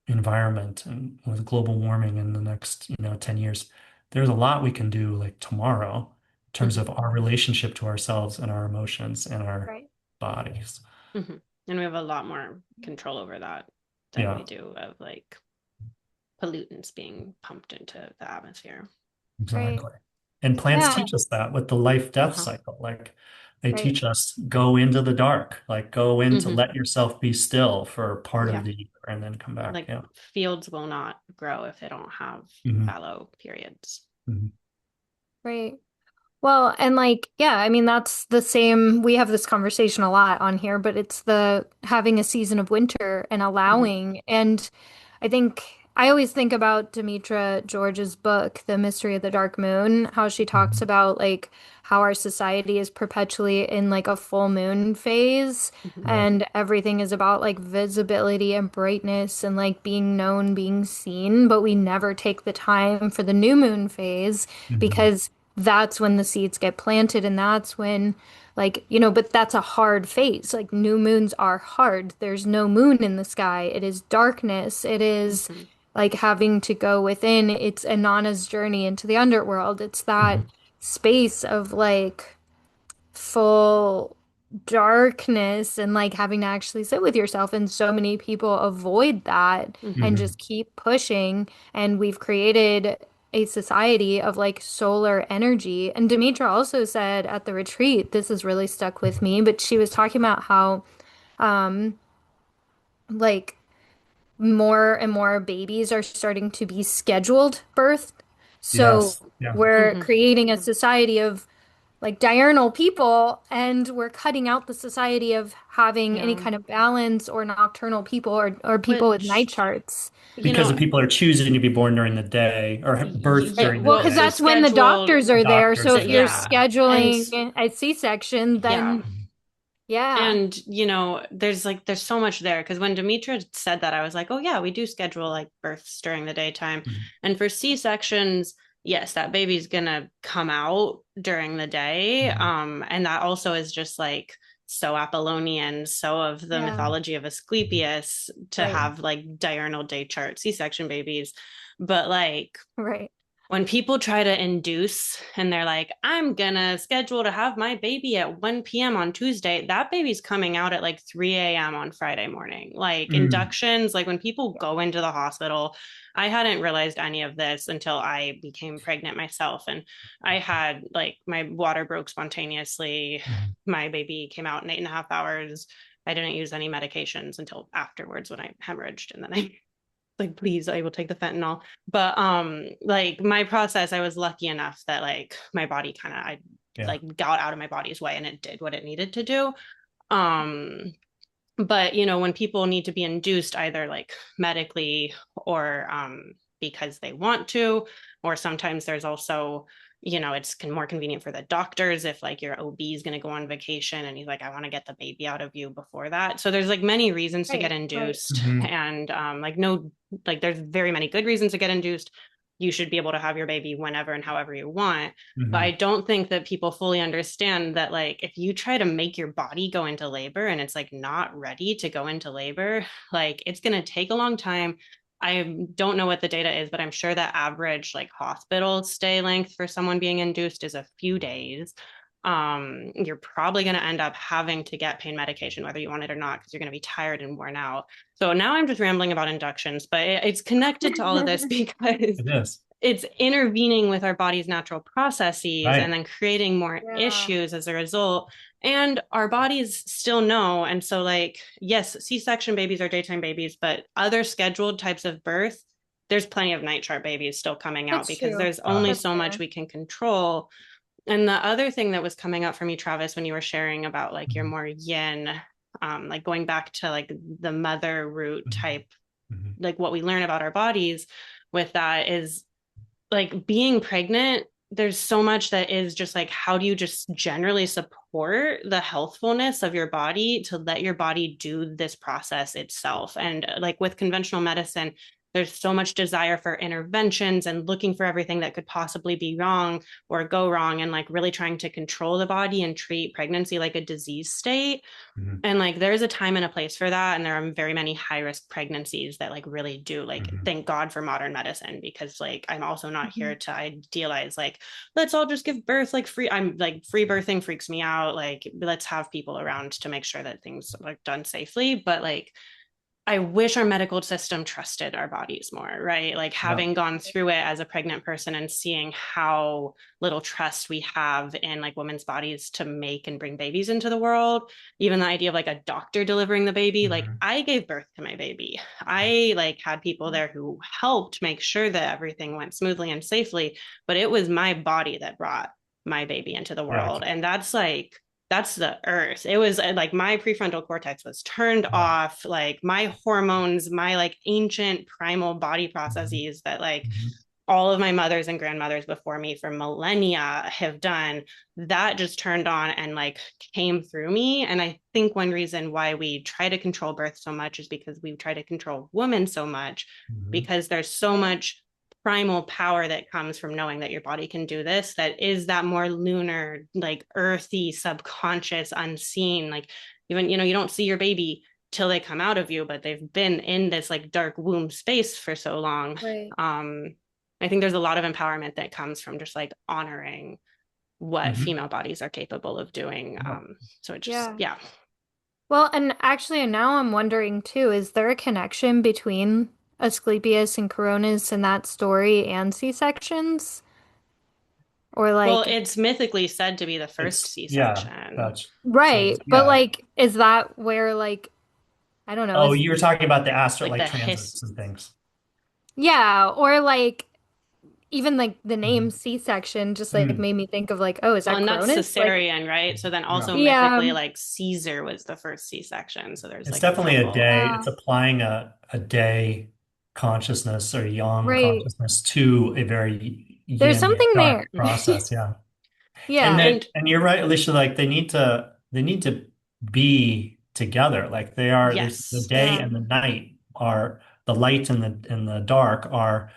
environment and with global warming in the next, 10 years, there's a lot we can do like tomorrow in terms Hmm. of our relationship to ourselves and our emotions and our Right. bodies. Hmm. And we have a lot more control over that than we Yeah, do of like pollutants being pumped into the atmosphere. Right. exactly. And plants Yeah. teach us that with the life-death Uh-huh. cycle. Like they Right. teach us go into the dark, like go into Hmm. let yourself be still for part of Yeah. the year and then come back. Like Yeah. fields will not grow if they don't have Mhm. fallow periods. Mhm. Right. Well, and like, yeah, I mean, that's the same. We have this conversation a lot on here, but it's the having a season of winter and Mhm, allowing. And I think I always think about Demetra George's book, The Mystery of the Dark Moon, how she talks Mhm. about like how our society is perpetually in like a full moon phase, mhm, Right. and everything is about like visibility and brightness and like being known, being seen, but we never take the time for the new moon phase Mhm. because that's when the seeds get planted and that's when like, but that's a hard phase. Like new moons are hard. There's no moon in the sky. It is darkness. It is mhm, like having to go within. It's Inanna's journey into the underworld. It's that Mhm. space of like full darkness and like having to actually sit with yourself. And so many people avoid that and mhm. Mhm. just keep pushing. And we've created a society of like solar energy. And Demetra also said at the retreat, this has really stuck with me, but she was talking about how like more and more babies are starting to be scheduled birth. So Yes. Yeah. we're Mhm. creating a society of like diurnal people, and we're cutting out the society of having any Yeah. kind of balance or nocturnal people or people with night Which, charts. you Because the know, people are choosing to be born during the day or have birth Right. during the Well, because well, so day. that's when the schedule, doctors are there. So Doctors if are you're there. yeah. And scheduling a C-section, yeah. then yeah, And there's so much there because when Demetra said that, I was like, oh yeah, we do schedule like births during the daytime. Mhm. And for C-sections, yes, that baby's gonna come out during the day. Mhm. And that also is just like so Apollonian, so of the yeah, mythology of Asclepius to right, have like diurnal day chart C-section babies. But like right, when people try to induce and they're like, I'm gonna schedule to have my baby at 1 p.m. on Tuesday, that baby's coming out at like 3 a.m. on Friday morning. Like Mm. inductions, like when people yeah, go into the hospital, I hadn't realized any of this until I became pregnant myself. And I had like my water broke spontaneously. Mhm. My baby came out in 8.5 hours. I didn't use any medications until afterwards when I hemorrhaged, and then I like please I will take the fentanyl, but like my process, I was lucky enough that like my body kind of I Yeah. like got out of my body's way and it did what it needed to do. um but when people need to be induced either like medically or because they want to, or sometimes there's also it's more convenient for the doctors if like your OB is going to go on vacation and he's like, I want to get the baby out of you before that. So there's like many reasons to get right, right. induced, Mhm. and like no, like there's very many good reasons to get induced. You should be able to have your baby whenever and however you want, but I Mhm. don't think that people fully understand that, like, if you try to make your body go into labor and it's like not ready to go into labor, like it's going to take a long time. I don't know what the data is, but I'm sure that average like hospital stay length for someone being induced is a few days. You're probably going to end up having to get pain medication, whether you want it or not, because you're going to be tired and worn out. So now I'm just rambling about inductions, but it's connected to all of this because It is. it's intervening with our body's natural processes and Right. then creating more Yeah, issues as a result. And our bodies still know. And so, like, yes, C-section babies are daytime babies, but other scheduled types of birth, there's plenty of night chart babies still coming out that's because true. there's only That's so much fair. we can control. And the other thing that was coming up for me, Travis, when you were sharing about like your Mhm. more yin, like going back to like the mother root Mhm. type, Mhm. like what we learn about our bodies with that is like being pregnant, there's so much that is just like, how do you just generally support the healthfulness of your body to let your body do this process itself? And like with conventional medicine, there's so much desire for interventions and looking for everything that could possibly be wrong or go wrong, and like really trying to control the body and treat pregnancy like a disease state. Mhm. And like there's a time and a place for that, and there are very many high risk pregnancies that like really do, like, Mhm. thank God for modern medicine, because like I'm also not here Mhm. to idealize like let's all just give birth like free. I'm like, free birthing freaks me out. Like let's have people around to make sure that things are like done safely, but like I wish our medical system trusted our bodies more, right? Like Yeah. having gone through it as a pregnant person and seeing how little trust we have in like women's bodies to make and bring babies into the world. Even the idea of like a doctor delivering the baby, like Mhm. I gave birth to my baby. I like had people there who helped make sure that everything went smoothly and safely, but it was my body that brought. my baby into the Yeah. world. And that's the earth. It was like my prefrontal cortex was turned Yeah. off, like my hormones, my like ancient primal body Mhm. processes that like Mhm. all of my mothers and grandmothers before me for millennia have done, that just turned on and like came through me. And I think one reason why we try to control birth so much is because we try to control women so much, Mhm. because there's so much primal power that comes from knowing that your body can do this, that is that more lunar, like earthy, subconscious, unseen. Like even, you don't see your baby till they come out of you, but they've been in this like dark womb space for so long. Right. I think there's a lot of empowerment that comes from just like honoring what Mhm. female bodies are capable of doing. Yeah. So it just, Yeah. yeah. Well, and actually now I'm wondering too, is there a connection between Asclepius and Coronis in that story and C-sections? Or Well, like, it's mythically said to be the first Yeah, C-section. that's so right, but yeah. like, is that where like, I don't know, Oh, is you were talking about the astro Like like the his, transits and things. yeah, or like even like the name Mhm. C-section just like Mm. made me think of like, oh, is well, that and that's Cronus? Like, cesarean, right? So then Yeah. also yeah, mythically, like Caesar was the first C-section. So there's It's like a definitely a couple. day. yeah, It's applying a day consciousness or yang right. consciousness to a very There's yin something there. dark process. Yeah. And Yeah. that, And and you're right, Alicia, like they need to be together. Like there's the yes. day Yeah. and the night are the light and the dark are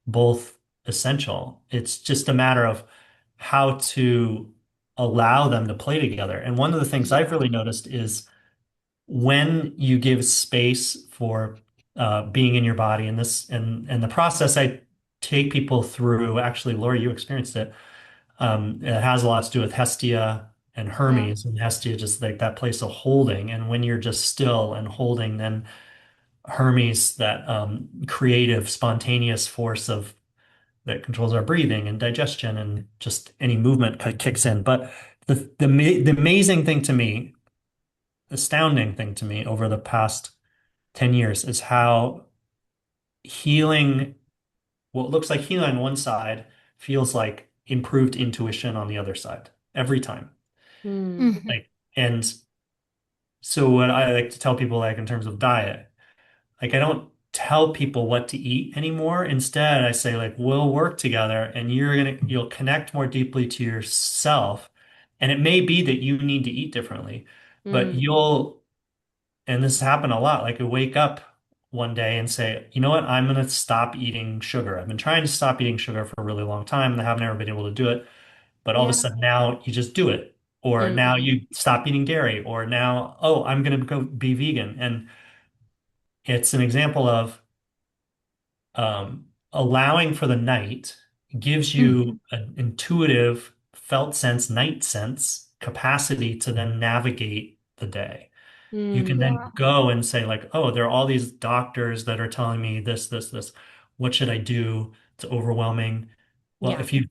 both essential. It's just a matter of how to allow them to play together. And one of the things I've Yeah. really noticed is when you give space for being in your body and this and the process I take people through, actually, Laura, you experienced it. It has a lot to do with Hestia and Yeah. Hermes, and Hestia just like that place of holding. And when you're just still and holding, then Hermes, that creative, spontaneous force of that controls our breathing and digestion and just any movement kicks in. But the amazing thing to me, astounding thing to me over the past 10 years is how healing, what looks like healing on one side feels like improved intuition on the other side every time. Hmm. Mhm. Like, and so what I like to tell people, like in terms of diet, like I don't tell people what to eat anymore. Instead, I say like we'll work together and you'll connect more deeply to yourself. And it may be that you need to eat differently, but Hmm. and this has happened a lot, like I wake up one day and say, you know what, I'm going to stop eating sugar. I've been trying to stop eating sugar for a really long time and I haven't ever been able to do it. But all of a Yeah. sudden now you just do it. Or now Hmm. you stop eating dairy. Or now, oh, I'm going to go be vegan. And it's an example of allowing for the night gives Mhm. you an intuitive felt sense, night sense capacity to then navigate the day. You can Hmm. then Yeah. go and say like, oh, there are all these doctors that are telling me this, this, this. What should I do? It's overwhelming. Well, Yeah. if you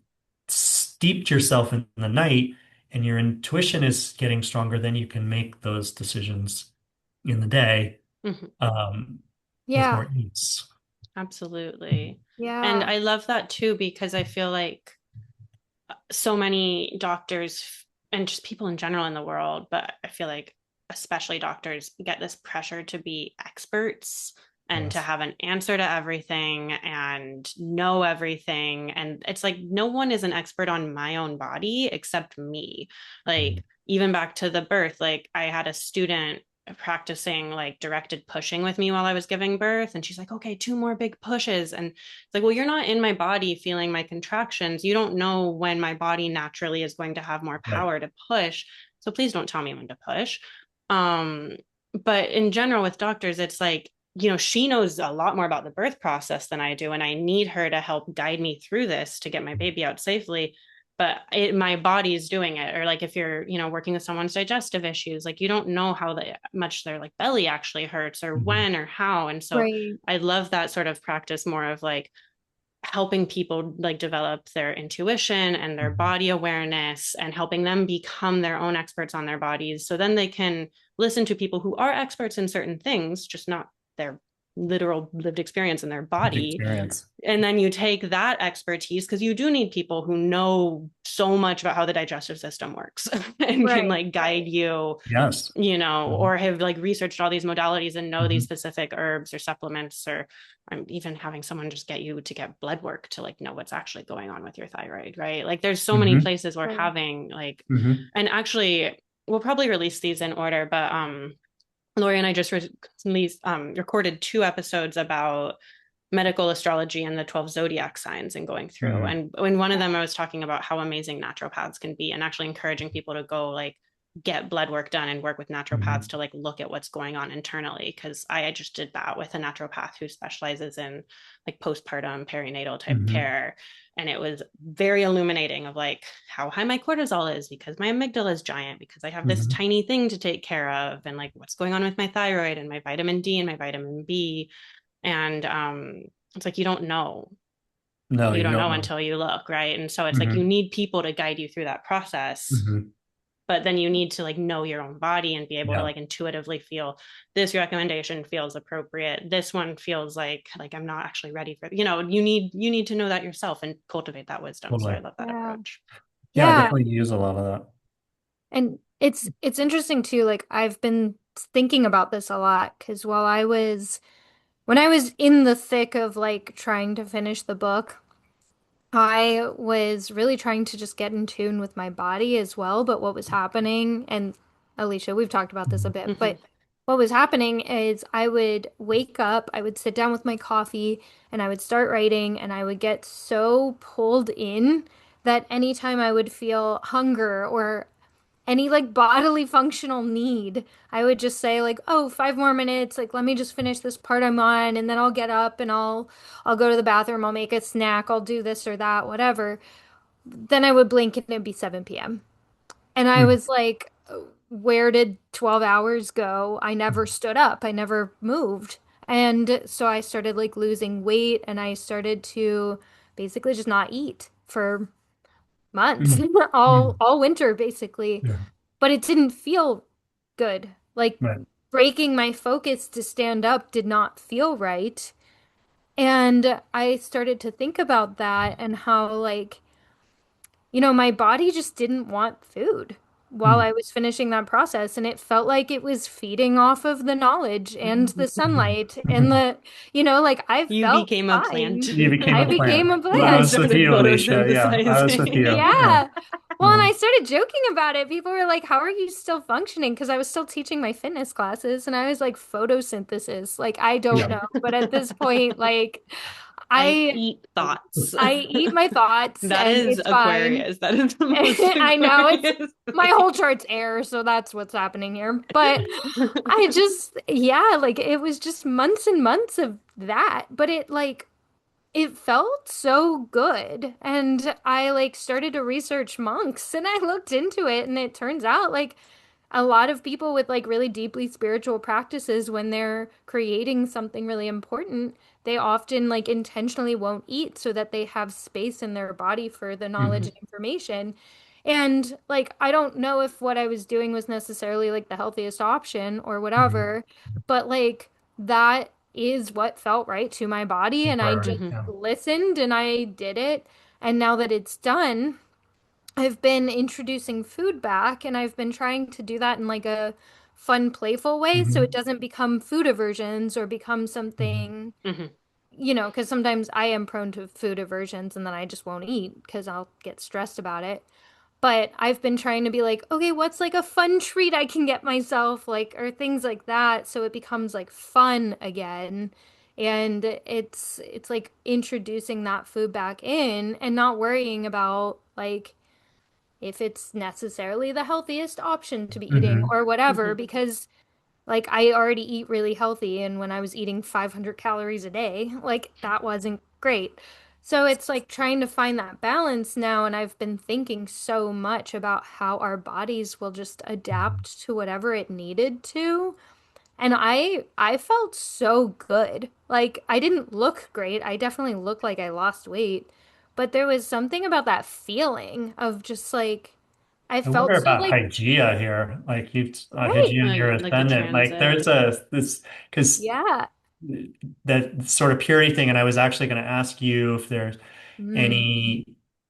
steeped yourself in the night and your intuition is getting stronger, then you can make those decisions in the day Hmm. um, with Yeah. more ease. Absolutely. And Yeah. I love that too, because I feel like so many doctors and just people in general in the world, but I feel like especially doctors get this pressure to be experts and to Yes. have an answer to everything and know everything. And it's like no one is an expert on my own body except me. Mhm. Like even back to the birth, like I had a student practicing like directed pushing with me while I was giving birth. And she's like, okay, two more big pushes. And it's like, well, you're not in my body feeling my contractions. You don't know when my body naturally is going to have more Right. power to push. So please don't tell me when to push. Um, but in general, with doctors, it's like, she knows a lot more about the birth process than I do. And I need her to help guide me through this to get my baby out safely. But my body is doing it. Or like if you're, working with someone's digestive issues, like you don't know how much their like belly actually hurts or Mhm. when or how. And so Right. I love that sort of practice more of like helping people like develop their intuition and their Mhm. body awareness and helping them become their own experts on their bodies. So then they can listen to people who are experts in certain things, just not their literal lived experience in their Lived body. experience. And then you take that expertise, because you do need people who know so much about how the digestive system works and can Right. like guide you, Yes. or have like researched all these modalities and know these Mhm. specific herbs or supplements, or even having someone just get you to get blood work to like know what's actually going on with your thyroid, right? Like there's so many Mhm. places where Right. having like, Mhm. and actually we'll probably release these in order, but Lori and I just recently recorded 2 episodes about medical astrology and the 12 zodiac signs and going through. Mhm. And in one of them, I was talking about how amazing naturopaths can be and actually encouraging people to go like get blood work done and work with naturopaths Mhm. to like look at what's going on internally. Cause I just did that with a naturopath who specializes in like postpartum perinatal type Mhm. care. And it was very illuminating of like how high my cortisol is because my amygdala is giant, because I have this Mhm. tiny thing to take care of, and like what's going on with my thyroid and my vitamin D and my vitamin B. And it's like you don't know. No, You you don't don't know know. until you look, right? And so it's like you Mhm. need people to guide you through that process, Mhm. but then you need to like know your own body and be able to Yeah, like intuitively feel this recommendation feels appropriate. This one feels like I'm not actually ready for, you need to know that yourself and cultivate that wisdom. So I totally. love that Yeah. approach. Yeah, I Yeah. definitely use a lot of that. And it's interesting too, like I've been thinking about this a lot because when I was in the thick of like trying to finish the book, I was really trying to just get in tune with my body as well. But what was happening, and Alicia, we've talked about this a Mhm. bit, Mm-hmm. but what was happening is I would wake up, I would sit down with my coffee, and I would start writing, and I would get so pulled in that anytime I would feel hunger or any like bodily functional need, I would just say like, "Oh, 5 more minutes. Like, let me just finish this part I'm on, and then I'll get up and I'll go to the bathroom. I'll make a snack. I'll do this or that, whatever." Then I would blink and it'd be 7 p.m. And I Mhm. was like, "Where did 12 hours go? I never stood up. I never moved." And so I started like losing weight, and I started to basically just not eat for months, Mhm. all Mhm. all winter basically, Yeah, but it didn't feel good. Like right. breaking my focus to stand up did not feel right. And I started to think about that and how, like, my body just didn't want food while Mhm. I was finishing that process. And it felt like it was feeding off of the knowledge and the Mhm. sunlight and Mhm. like I You felt became a plant. fine. You became I a plant. became a I You plant. was with started you, Alicia. Yeah, I was with photosynthesizing. you. Yeah. Yeah. Well, and Uh, I started joking about it. People were like, "How are you still functioning?" Because I was still teaching my fitness classes, and I was like, "Photosynthesis." Like, I don't yeah. know, but at this point, like, I I eat thoughts. I eat my thoughts, That and is it's fine. Aquarius. That is the most I know it's Aquarius my thing. whole chart's air, so that's what's happening here. But I just, yeah, like it was just months and months of that, but it felt so good. And I like started to research monks and I looked into it and it turns out like a lot of people with like really deeply spiritual practices when they're creating something really important, they often like intentionally won't eat so that they have space in their body for the knowledge Mhm. and information. And like I don't know if what I was doing was necessarily like the healthiest option or Mhm. whatever, but like that is what felt right to my body and I Right. just Mhm. Yeah. listened and I did it. And now that it's done, I've been introducing food back and I've been trying to do that in like a fun, playful way so it Mhm. doesn't become food aversions or become Mhm. something, Mhm. because sometimes I am prone to food aversions and then I just won't eat because I'll get stressed about it. But I've been trying to be like, okay, what's like a fun treat I can get myself, like, or things like that, so it becomes like fun again. And it's like introducing that food back in and not worrying about like if it's necessarily the healthiest option to be eating Mhm. or whatever, Mhm. because like I already eat really healthy and when I was eating 500 calories a day, like that wasn't great. So it's like trying to find that balance now and I've been thinking so much about how our bodies will just Mhm. adapt to whatever it needed to. And I felt so good. Like I didn't look great. I definitely looked like I lost weight, but there was something about that feeling of just like I I felt wonder so about like Hygeia here. Like you, right. Hygeia and your Like the ascendant. Like transit. there's this because Yeah. that sort of purity thing. And I was actually going to ask you if there's Mm, any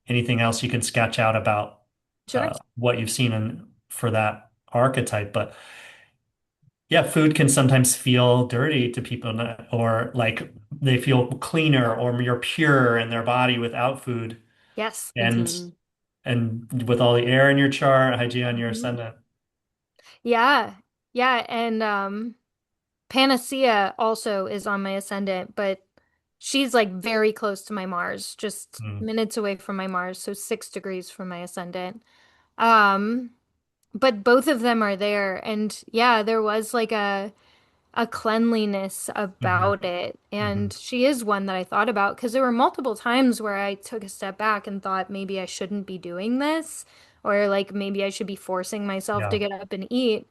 anything else you can sketch out about sure. what you've seen for that archetype. But yeah, food can sometimes feel dirty to people, or like they feel cleaner or more pure in their body without food. Yes. And Hmm. with all the air in your chart, Hygiea on your Mhm. ascendant. Yeah. Yeah. And Panacea also is on my ascendant, but she's like very close to my Mars, just Mm, minutes away from my Mars, so 6 degrees from my ascendant. Um, but both of them are there, and yeah, there was like a cleanliness hmm about it. hmm And she is one that I thought about because there were multiple times where I took a step back and thought maybe I shouldn't be doing this, or like maybe I should be forcing myself to Yeah. get up and eat.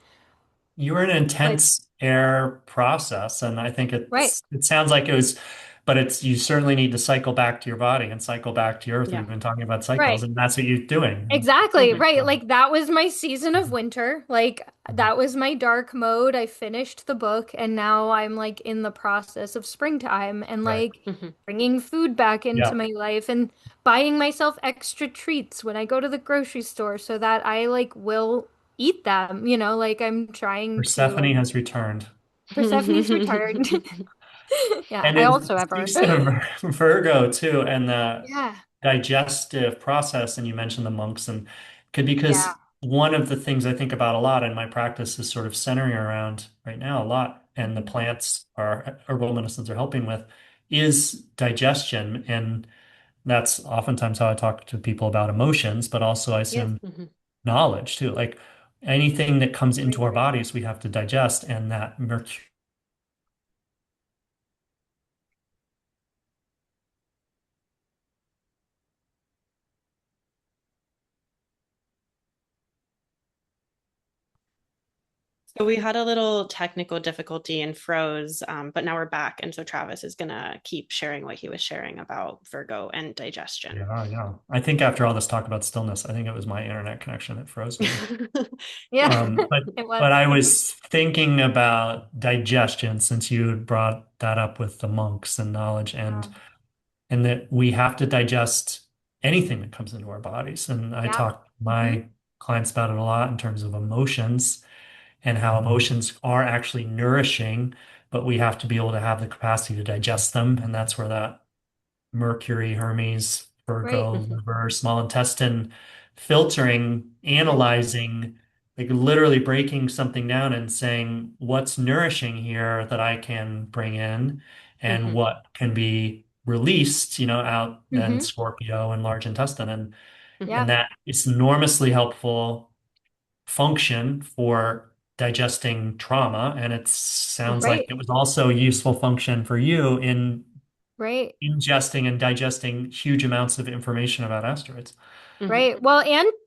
You were in an But intense air process, and I think right, it sounds like it was, but it's you certainly need to cycle back to your body and cycle back to your earth. Yeah. We've been talking about cycles, right. and that's what you're doing. Exactly, Hmm. right. Yeah. Like that was my season of winter. Like Mhm. that was my dark mode. I finished the book and now I'm like in the process of springtime and Right. like Hmm. bringing food back into Yeah. my life and buying myself extra treats when I go to the grocery store so that I like will eat them, like I'm trying to Persephone has returned. Persephone's returned. Yeah, And I it also have her. speaks to Virgo too, and the Yeah. digestive process. And you mentioned the monks, and could Yeah. because one of the things I think about a lot in my practice is sort of centering around right now a lot, and the Mhm. plants are herbal medicines are helping with is digestion. And that's oftentimes how I talk to people about emotions, but also I Yes. assume Hmm. knowledge too. Like anything that comes into Right. our bodies, we have to digest, and that mercury. So we had a little technical difficulty and froze, but now we're back. And so Travis is going to keep sharing what he was sharing about Virgo and digestion. Yeah, yeah. I think after all this talk about stillness, I think it was my internet connection that froze me. Yeah. Um, but It but was. I was thinking about digestion since you had brought that up with the monks and knowledge, Yeah. and that we have to digest anything that comes into our bodies. And I Yeah. talk to Hmm. my clients about it a lot in terms of emotions and how emotions are actually nourishing, but we have to be able to have the capacity to digest them. And that's where that Mercury, Hermes, Right. Virgo, Hmm. liver, small intestine, filtering, analyzing, like literally breaking something down and saying what's nourishing here that I can bring in and Hmm. what can be released, out then Hmm. Scorpio and large intestine. And Yeah. that is enormously helpful function for digesting trauma. And it sounds like Right. it was also a useful function for you in Right. ingesting and digesting huge amounts of information about asteroids. Hmm. Right. Well,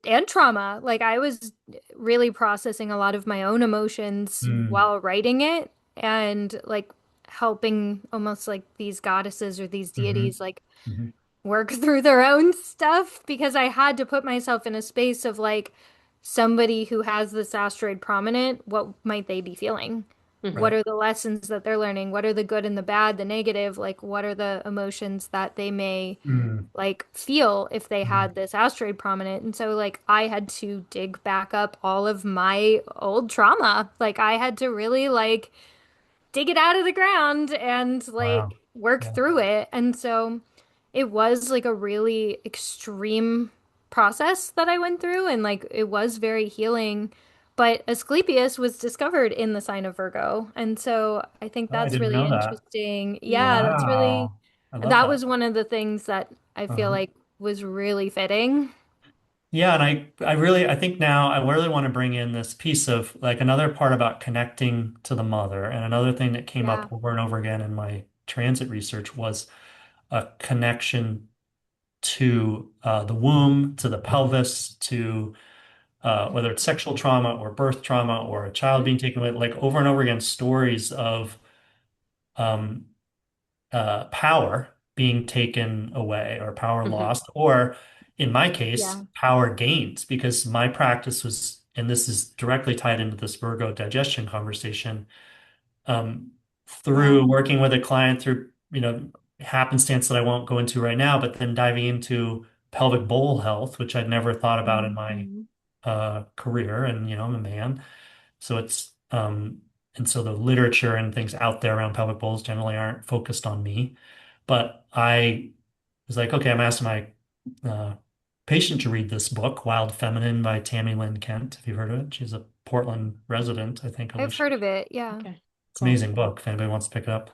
and trauma. Like I was really processing a lot of my own emotions Mm, while writing it and like helping almost like these goddesses or these hmm deities like hmm work through their own stuff because I had to put myself in a space of like somebody who has this asteroid prominent, what might they be feeling? What Right. are the lessons that they're learning? What are the good and the bad, the negative? Like, what are the emotions that they may Mm, like feel if they mm, had this asteroid prominent? And so, like, I had to dig back up all of my old trauma. Like, I had to really like dig it out of the ground and wow. like work Yeah. through it. And so it was like a really extreme process that I went through and like it was very healing. But Asclepius was discovered in the sign of Virgo. And so I think Oh, I that's didn't really know that. interesting. Yeah, that's really Wow. I love that that. was one of the things that I feel Uh-huh. like was really fitting. Yeah, and I think now I really want to bring in this piece of like another part about connecting to the mother. And another thing that came Yeah. up over and over again in my transit research was a connection to the womb, to the pelvis, to whether it's sexual trauma or birth trauma or a child Mhm. being taken away, like over and over again, stories of um, power being taken away or power Hmm. lost, or in my case, Yeah. power gained, because my practice was, and this is directly tied into this Virgo digestion conversation. Um, Wow. through working with a client through, happenstance that I won't go into right now, but then diving into pelvic bowl health, which I'd never thought about in my Mhm. career. And, I'm a man. So and so the literature and things out there around pelvic bowls generally aren't focused on me. But I was like, okay, I'm asking my uh, patient to read this book, Wild Feminine by Tammy Lynn Kent, if you've heard of it. She's a Portland resident, I think, of I've Michigan. heard of it. Yeah. Okay, It's an cool. amazing book if anybody wants to pick it up.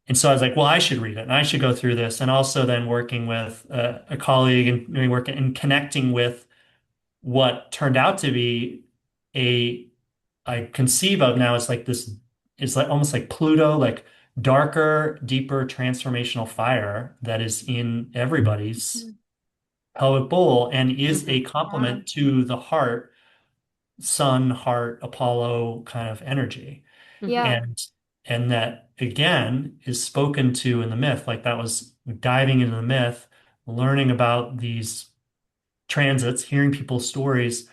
And so I was like, well, I should read it and I should go through this. And also then working with a colleague and working and connecting with what turned out to be a I conceive of now as like this is like almost like Pluto, like darker, deeper transformational fire that is in everybody's Mhm. pelvic bowl and is a Hmm. Yeah. complement to the heart, sun, heart, Apollo kind of energy. Hmm. Yeah. And that again is spoken to in the myth. Like that was diving into the myth, learning about these transits, hearing people's stories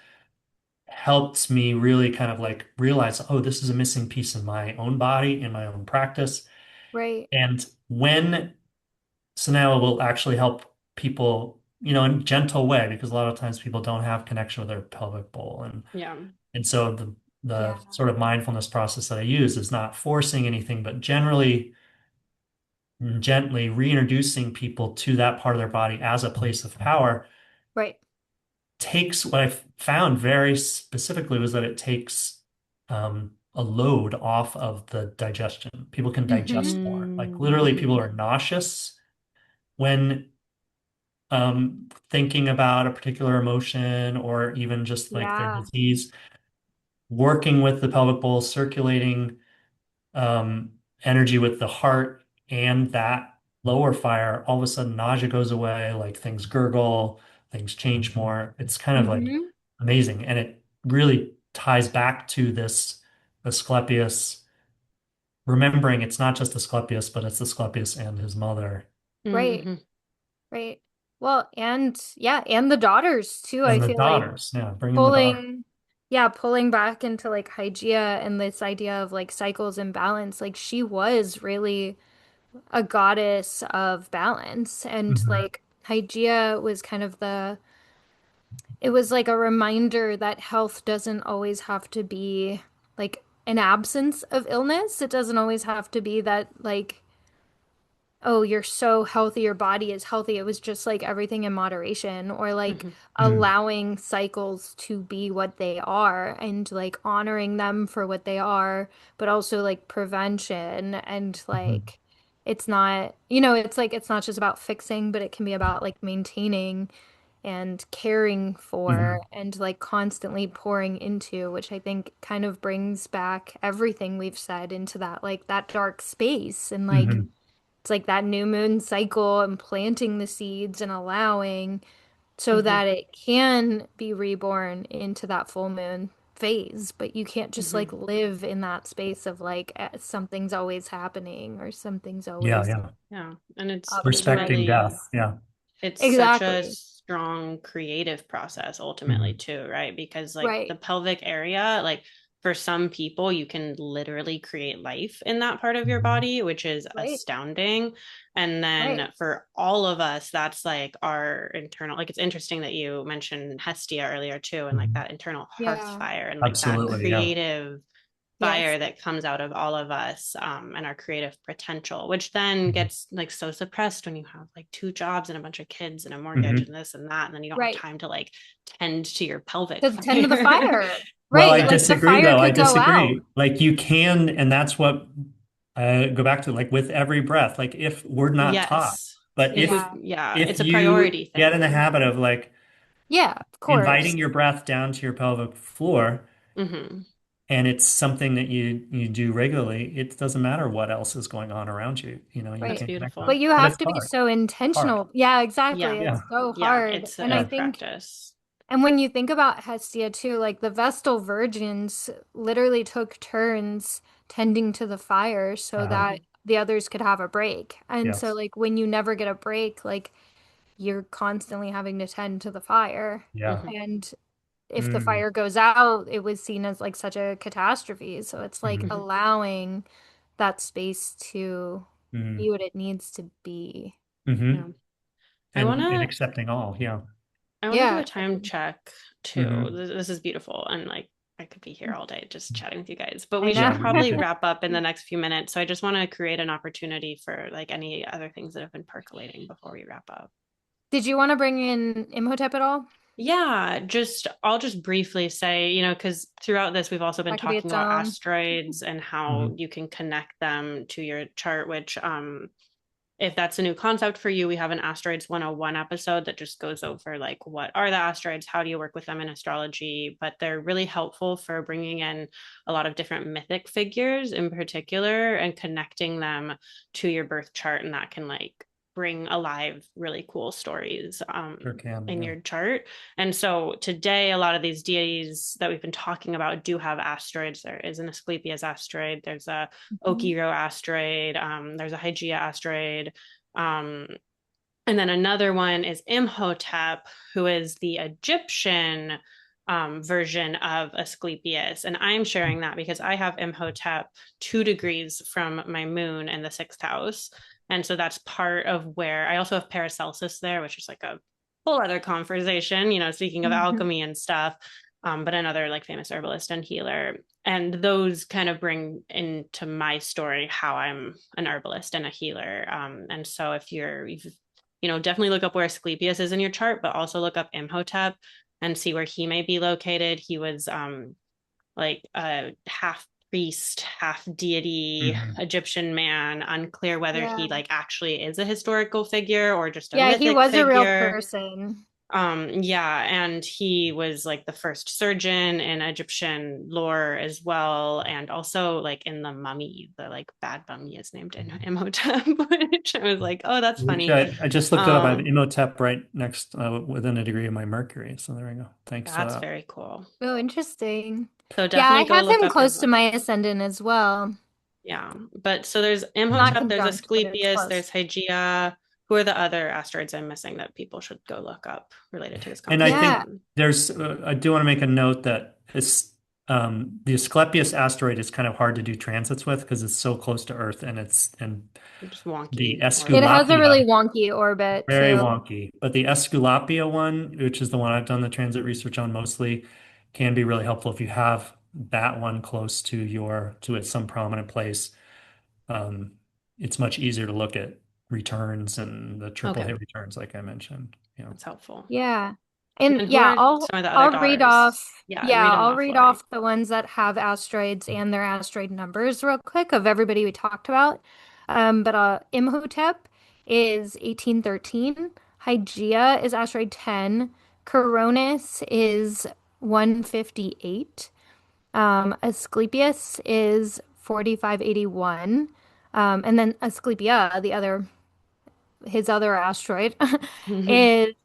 helped me really kind of like realize, oh, this is a missing piece in my own body, in my own practice. Right. And so now it will actually help people, in a gentle way, because a lot of times people don't have connection with their pelvic bowl. Yeah. And so the Yeah. sort of mindfulness process that I use is not forcing anything, but generally gently reintroducing people to that part of their body as a place of power Right. takes what I found very specifically was that it takes a load off of the digestion. People can Hmm. digest more. Like literally, people Mm-hmm. are nauseous when thinking about a particular emotion or even just like their Yeah. disease. Working with the pelvic bowl, circulating um, energy with the heart and that lower fire, all of a sudden nausea goes away, like things gurgle, things change more. It's kind of like Hmm. amazing. And it really ties back to this Asclepius, remembering it's not just Asclepius, but it's Asclepius and his mother Right. Hmm. Right. Well, and yeah, and the daughters too. I and the feel like daughters. Yeah, bringing the daughter. pulling, yeah, pulling back into like Hygeia and this idea of like cycles and balance. Like she was really a goddess of balance. And Mhm. like Hygeia was kind of it was like a reminder that health doesn't always have to be like an absence of illness. It doesn't always have to be that like, oh, you're so healthy, your body is healthy. It was just like everything in moderation, or like Hmm. Mm. allowing cycles to be what they are and like honoring them for what they are, but also like prevention and Mhm. like it's not, it's like it's not just about fixing, but it can be about like maintaining and caring for Mhm. and like constantly pouring into, which I think kind of brings back everything we've said into that like that dark space and like Mhm. it's like that new moon cycle and planting the seeds and allowing so Hmm. that it can be reborn into that full moon phase. But you can't just like Hmm. live in that space of like something's always happening or something's Yeah, always yeah. Yeah. And it's up and Respecting ready. ultimately death. Yeah. it's such a Exactly. strong creative process ultimately Mhm. too, right? Because like the Right. pelvic area, like for some people, you can literally create life in that part of your Mhm. body, which is Right. astounding. And Right. then for all of us, that's like our internal, like it's interesting that you mentioned Hestia earlier too, and like Mhm. that internal hearth Yeah. fire and like that Absolutely. Yeah. creative Yes. fire that comes out of all of us and our creative potential, which then Mhm. gets like so suppressed when you have like two jobs and a bunch of kids and a mortgage Mhm. and this and that. And then you don't have Right. time to like tend to your pelvic To tend to the fire. fire. Well, I Right. Like the disagree, fire though. I could go out. disagree. Like you can, and that's what I go back to, like with every breath. Like if we're not taught, Yes. but If we, Yeah. yeah, if it's a you priority get in the thing. habit of like Yeah, of course. inviting your breath down to your pelvic floor, Hmm. and it's something that you do regularly, it doesn't matter what else is going on around you. You That's Right. can connect with But it. beautiful. you But have it's to be hard. so Hard. intentional. Yeah, exactly. Yeah. It's Yeah. so Yeah. hard. It's And I a Yeah. think, practice. and when you think about Hestia too, like the Vestal virgins literally took turns tending to the fire so Uh-huh. that Hmm. the others could have a break. And so, Yes. like, when you never get a break, like, you're constantly having to tend to the fire. Yeah. Hmm. And if the Mm. fire goes out, it was seen as like such a catastrophe. So it's like Mhm. Hmm. allowing that space to Mm. be what it needs to be. Yeah. Hmm. I want And to accepting all. Yeah. I want to do Yeah, a time check too. Hmm. This is beautiful, and like I could be here all day just chatting with you guys, but I we Yeah, should we need probably know. to. wrap up in the next few minutes. So I just want to create an opportunity for like any other things that have been percolating before we wrap up. Did you want to bring in Imhotep at all? Yeah, just I'll just briefly say, because throughout this we've also been That could be talking its about own. asteroids and how Mhm. you can connect them to your chart, which if that's a new concept for you, we have an Asteroids 101 episode that just goes over like what are the asteroids, how do you work with them in astrology, but they're really helpful for bringing in a lot of different mythic figures in particular and connecting them to your birth chart, and that can like bring alive really cool stories Sure can. in Yeah. your chart. And so today, a lot of these deities that we've been talking about do have asteroids. There is an Asclepius asteroid, there's a Mhm. Okiro asteroid, there's a Hygiea asteroid. Um, and then another one is Imhotep, who is the Egyptian version of Asclepius. And I'm sharing that because I have Imhotep 2 degrees from my moon in the sixth house. And so that's part of where I also have Paracelsus there, which is like a whole other conversation, speaking of Mhm. alchemy and stuff, but another like famous herbalist and healer. And those kind of bring into my story how I'm an herbalist and a healer. And so if you've definitely look up where Asclepius is in your chart, but also look up Imhotep and see where he may be located. He was like a half priest, half deity Hmm. Egyptian man, unclear whether Yeah. he like actually is a historical figure or just a Yeah, he mythic was a real figure. person. Yeah, and he was like the first surgeon in Egyptian lore as well, and also like in the mummy, the like bad mummy is named Imhotep, which I was like, oh, that's funny. I just looked it up. I have Um, Imhotep right next, within a degree of my Mercury. So there we go. Thanks for that's that. very cool. Oh, interesting. So Yeah, I definitely go have look him up close to my Imhotep. ascendant as well. Yeah, but so there's Not Imhotep, there's conjunct, but it's Asclepius, close. there's Hygiea. Who are the other asteroids I'm missing that people should go look up related to this And I think Yeah. conversation? I do want to make a note that the Asclepius asteroid is kind of hard to do transits with because it's so close to Earth, and Just the wonky It orbit. has a really Esculapia, wonky orbit very too. wonky. But the Esculapia one, which is the one I've done the transit research on mostly, can be really helpful if you have that one close to some prominent place. Um, it's much easier to look at returns and the triple Okay, hit returns, like I mentioned. Yeah. that's helpful. Yeah. And And then who yeah, are I'll some of the other I'll read daughters? off Yeah, yeah, read them I'll off, read Lori. off the ones that have asteroids and their asteroid numbers real quick of everybody we talked about. But Imhotep is 1813. Hygeia is asteroid 10. Coronis is 158. Asclepius is 4581. And then Asclepia, his other asteroid, is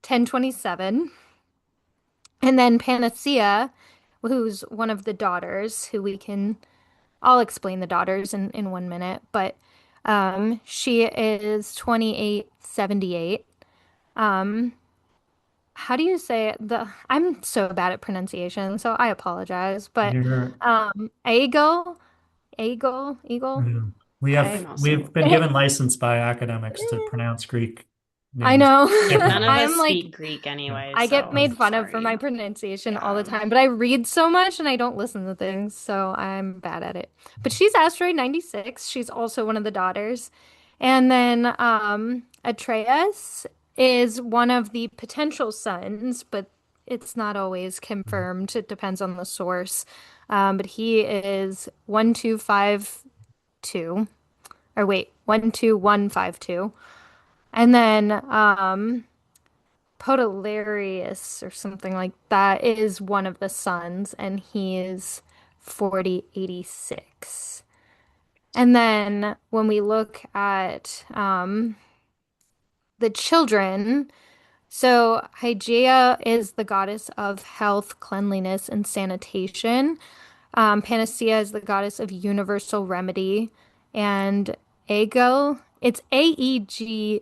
1027. And then Panacea, who's one of the daughters, I'll explain the daughters in 1 minute, but she is 2878. Um, how do you say it? I'm so bad at pronunciation, so I apologize. But You're, Eagle. yeah. We I have I'm also we've been given license by academics to pronounce Greek I names know. none of differently. us I'm like speak Greek Yeah. anyway, I get so made fun of for sorry. my pronunciation all the Yeah. time, but I read so much and I don't listen to things, so I'm bad at it. But she's asteroid 96. She's also one of the daughters. And then Atreus is one of the potential sons, but it's not always confirmed. It depends on the source. But he is 1252, or wait, 12152. And then Podalarius or something like that is one of the sons, and he is 4086. And then when we look at the children, so Hygeia is the goddess of health, cleanliness, and sanitation. Panacea is the goddess of universal remedy, and Aegle It's Aegle.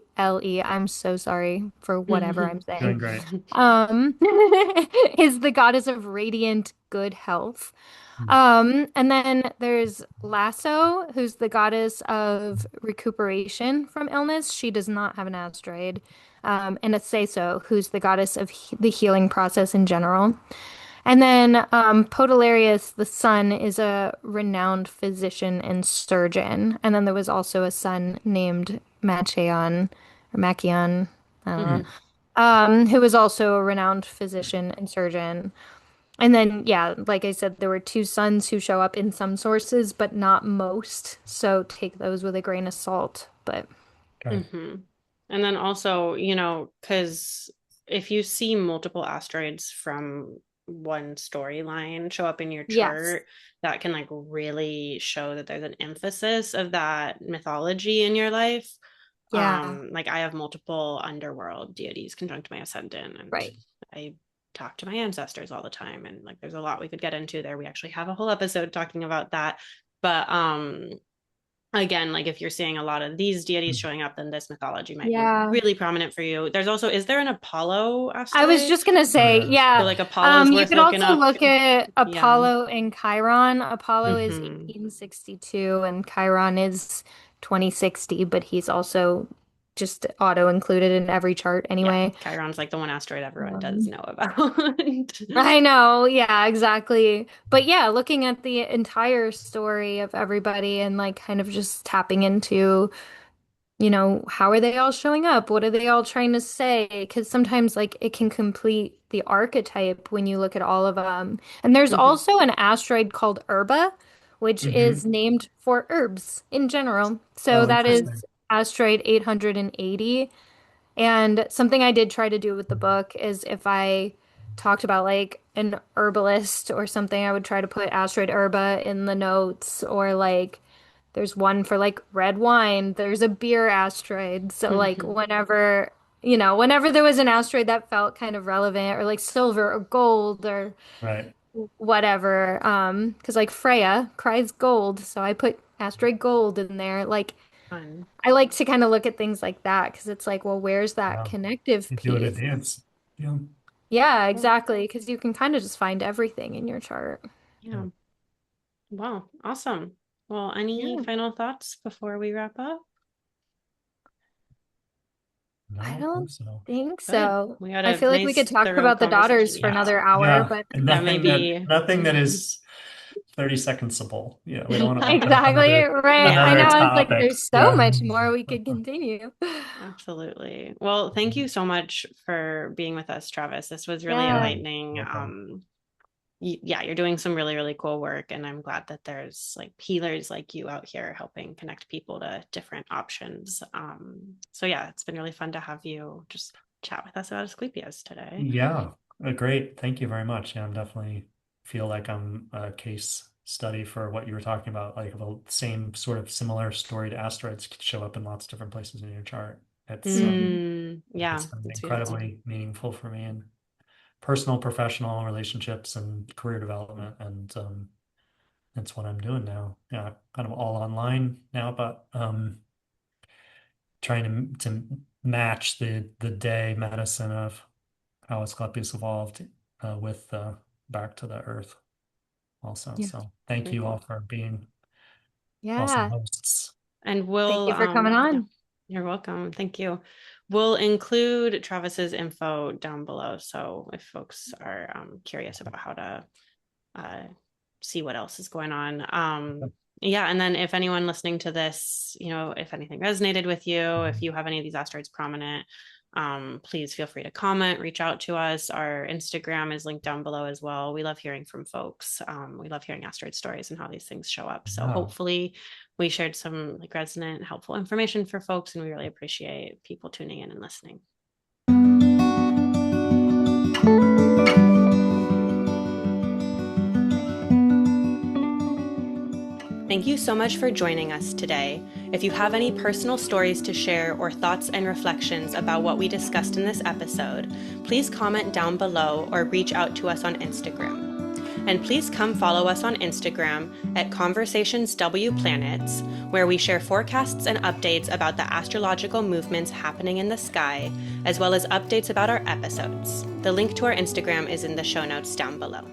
I'm so sorry for whatever I'm Doing saying. great. Um, is the goddess of radiant good health. And then there's Lasso, who's the goddess of recuperation from illness. She does not have an asteroid. And Aceso, who's the goddess of the healing process in general. And then Podalirius, the sun, is a renowned physician and surgeon. And then there was also a son named Machaon or Machion, I don't know, Mhm. who was also a renowned physician and surgeon. And then, yeah, like I said, there were two sons who show up in some sources, but not most. So take those with a grain of salt. But Okay. And then also, because if you see multiple asteroids from one storyline show up in your yes, chart, that can like really show that there's an emphasis of that mythology in your life. yeah, Like I have multiple underworld deities conjunct my ascendant, and right. I talk to my ancestors all the time, and like there's a lot we could get into there. We actually have a whole episode talking about that. But again, like if you're seeing a lot of these deities showing up, then this mythology might be Yeah. really prominent for you. There's also, is there an Apollo I was asteroid? just gonna Oh, say, yeah. So yeah. like Apollo is You worth could looking also up. look at Yeah. Apollo and Chiron. Apollo is Mm-hmm. 1862 and Chiron is 2060, but he's also just auto included in every chart Yeah. anyway. Chiron's like the one asteroid everyone does Um, know about. I know, yeah, exactly. But yeah, looking at the entire story of everybody and like kind of just tapping into, how are they all showing up? What are they all trying to say? Because sometimes like it can complete the archetype when you look at all of them. And there's Hmm. also an asteroid called Urba, which is Hmm. named for herbs in general. So Oh, that interesting. is asteroid 880. And something I did try to do with the book is if I talked about like an herbalist or something, I would try to put asteroid herba in the notes, or like there's one for like red wine, there's a beer asteroid. So like Hmm. whenever there was an asteroid that felt kind of relevant, or like silver or gold or Right. whatever, because like Freya cries gold, so I put asteroid gold in there. Like Fun. I like to kind of look at things like that because it's like, well, where's that Wow. connective You do it a piece? dance. Yeah. Yeah, Cool. exactly. Because you can kind of just find everything in your chart. Yeah. Yeah. Wow. Awesome. Well, any Yeah, final thoughts before we wrap up? No, I I don't think don't so. think Good. so. We had I a feel like we could nice, talk thorough about the conversation. daughters for Yeah. another hour, Yeah. but And That may be. nothing that is 30 secondsable. Yeah. We don't want to open up exactly right. I know. another I Yeah. was like, topic. there's so Yeah. much more we could continue. Absolutely. Well, thank you so much for being with us, Travis. This was really Yeah. enlightening. Welcome. Yeah, you're doing some really, really cool work, and I'm glad that there's like healers like you out here helping connect people to different options. So yeah, it's been really fun to have you just chat with us about Asclepius today. Yeah. Great. Thank you very much. Yeah, I'm definitely feel like I'm a case study for what you were talking about. Like the same sort of similar story to asteroids could show up in lots of different places in your chart. Yeah, It's been it's beautiful. incredibly meaningful for me in personal, professional relationships and career development. And that's what I'm doing now. Yeah, kind of all online now, but trying to match the day medicine of how Asclepius evolved with back to the earth also. Yeah. So thank Very you all cool. for being awesome Yeah. hosts. And Thank we'll you for coming yeah, on. you're welcome. Thank you. We'll include Travis's info down below. So if folks are curious about how to uh, see what else is going on. Yeah, and then if anyone listening to this, if anything resonated with you, if you have any of these asteroids prominent, please feel free to comment, reach out to us. Our Instagram is linked down below as well. We love hearing from folks. We love hearing asteroid stories and how these things show up. So Yeah. hopefully we shared some like resonant, helpful information for folks, and we really appreciate people tuning in and listening. Thank you so much for joining us today. If you have any personal stories to share or thoughts and reflections about what we discussed in this episode, please comment down below or reach out to us on Instagram. And please come follow us on Instagram at ConversationsWPlanets, where we share forecasts and updates about the astrological movements happening in the sky, as well as updates about our episodes. The link to our Instagram is in the show notes down below.